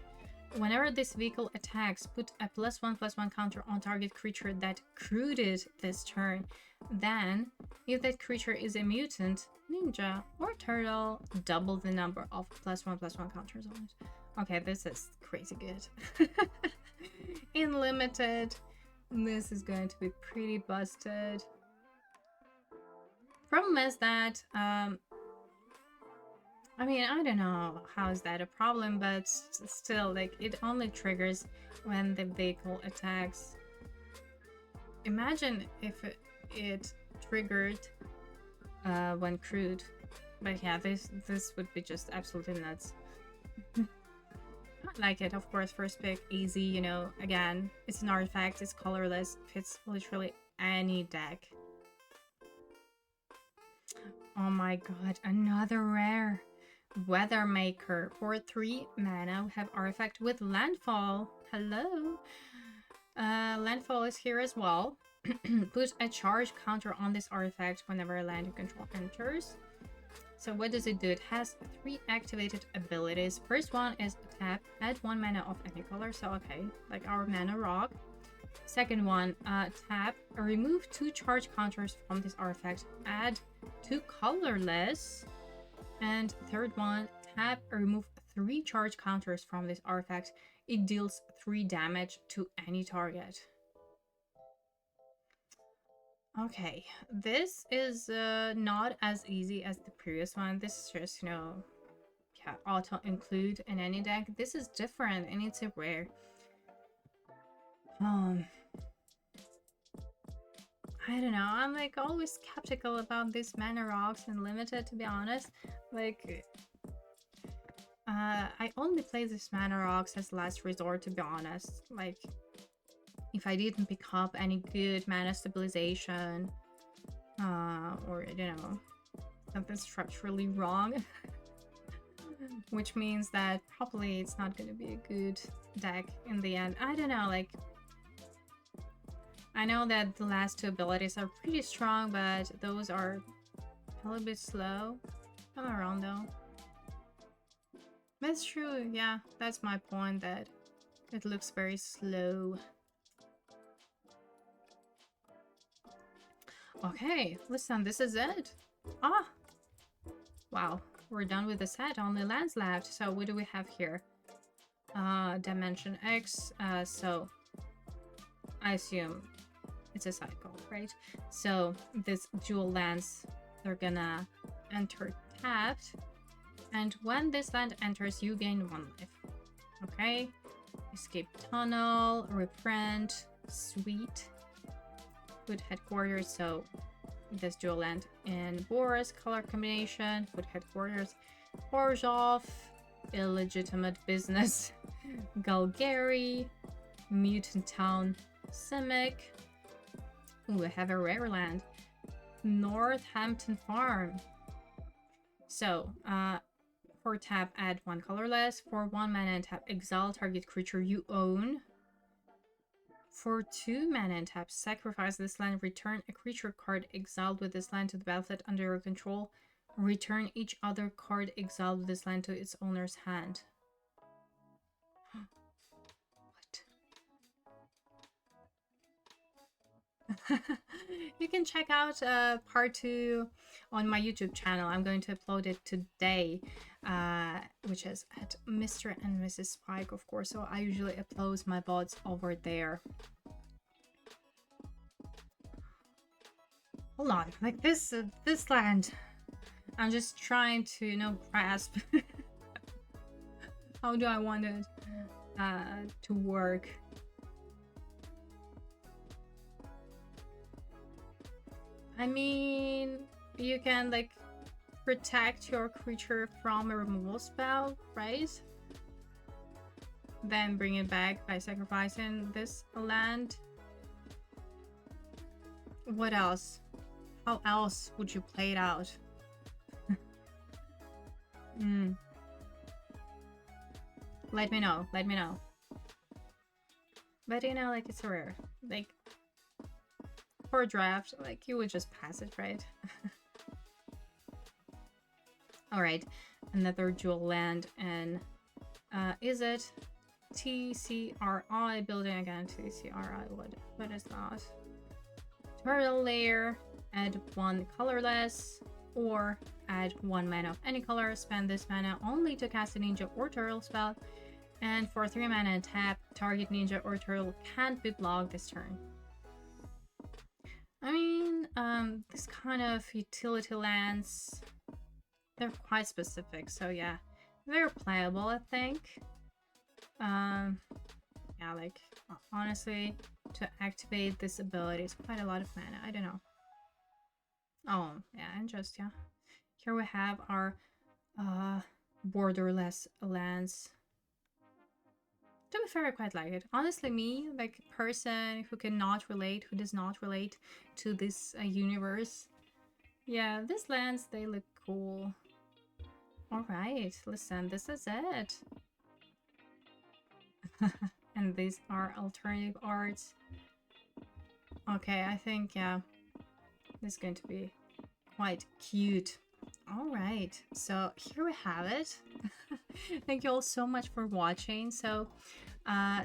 Whenever this vehicle attacks, put a +1/+1 counter on target creature that crewed it this turn. Then, if that creature is a mutant, ninja, or turtle, double the number of +1/+1 counters on it. Okay, this is crazy good. In limited, this is going to be pretty busted. Problem is that, I mean, I don't know how is that a problem, but still, like, it only triggers when the vehicle attacks. Imagine if it triggered when crewed. But yeah, this would be just absolutely nuts. I like it, of course. First pick, easy, you know. Again, it's an artifact, it's colorless, fits literally any deck. Oh my god, another rare. Weathermaker. For 3 mana, we have artifact with landfall. Hello. Landfall is here as well. Put a charge counter on this artifact whenever a land you control enters. So what does it do? It has 3 activated abilities. First one is tap, add 1 mana of any color. So okay, like our mana rock. Second one, tap, remove 2 charge counters from this artifact, add 2 colorless. And third one, tap, remove 3 charge counters from this artifact. It deals 3 damage to any target. Okay, this is not as easy as the previous one. This is just, you know, yeah, auto include in any deck. This is different and it's a rare. I don't know, I'm like always skeptical about these mana rocks and limited, to be honest. Like, I only play these mana rocks as last resort, to be honest. Like, if I didn't pick up any good mana stabilization, or, you know, something structurally wrong, which means that probably it's not going to be a good deck in the end. I don't know, like, I know that the last 2 abilities are pretty strong, but those are a little bit slow. I'm around though. That's true, yeah, that's my point, that it looks very slow. Okay, listen, this is it. Ah! Wow, we're done with the set, only lands left. So what do we have here? Dimension X, so I assume it's a cycle, right? So this dual lands, they're gonna enter tapped, and when this land enters, you gain 1 life. Okay, escape tunnel, reprint, sweet. Put headquarters, so this dual land in Boris color combination. Put headquarters, Orzhov, illegitimate business. Golgari, Mutant Town, Simic. Ooh, I have a rare land. Northampton Farm. So, 4 tap, add 1 colorless. For 1 mana and tap, exile target creature you own. For 2 mana and tap, sacrifice this land, return a creature card exiled with this land to the battlefield under your control. Return each other card exiled with this land to its owner's hand. What? You can check out part 2 on my YouTube channel. I'm going to upload it today, which is at Mr. and Mrs. Spike, of course. So I usually upload my VODs over there. Hold on, like this land. I'm just trying to, you know, grasp how do I want it to work. I mean, you can like protect your creature from a removal spell, right? Then bring it back by sacrificing this land. What else? How else would you play it out? Let me know. Let me know. But you know, like, it's a rare. Like, for a draft, like, you would just pass it, right? Alright, another dual land, and is it TCRI? Building again, TCRI. What is that? Turtle Lair, add 1 colorless, or add 1 mana of any color. Spend this mana only to cast a ninja or turtle spell, and for 3 mana and tap, target ninja or turtle can't be blocked this turn. I mean, this kind of utility lands, they're quite specific, so yeah, they're playable, I think. Yeah, like, honestly, to activate this ability is quite a lot of mana. I don't know. Oh, yeah, and just, yeah. Here we have our borderless lands. To be fair, I quite like it. Honestly, me, like a person who cannot relate, who does not relate to this universe. Yeah, these lands, they look cool. Alright, listen, this is it. And these are alternative arts. Okay, I think, yeah, this is going to be quite cute. Alright, so here we have it. Thank you all so much for watching. So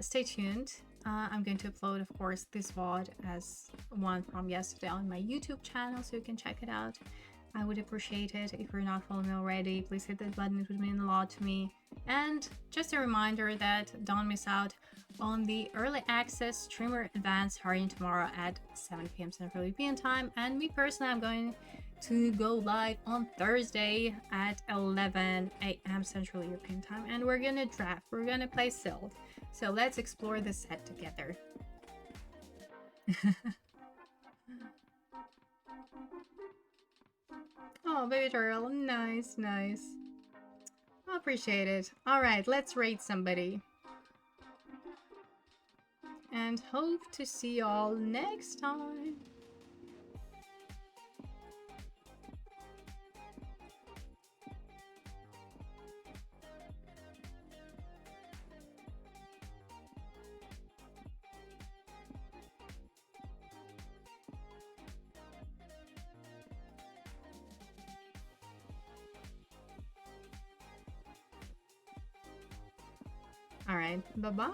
stay tuned. I'm going to upload, of course, this VOD as one from yesterday on my YouTube channel, so you can check it out. I would appreciate it. If you're not following me already, please hit that button. It would mean a lot to me. And just a reminder that don't miss out on the early access streamer advance starting tomorrow at 7 p.m. Central European time. And me personally, I'm going to go live on Thursday at 11 a.m. Central European time, and we're gonna draft. We're gonna play Silt. So let's explore the set together. Oh, baby turtle, nice, nice. I appreciate it. All right, let's raid somebody. And hope to see y'all next time. All right, bye-bye.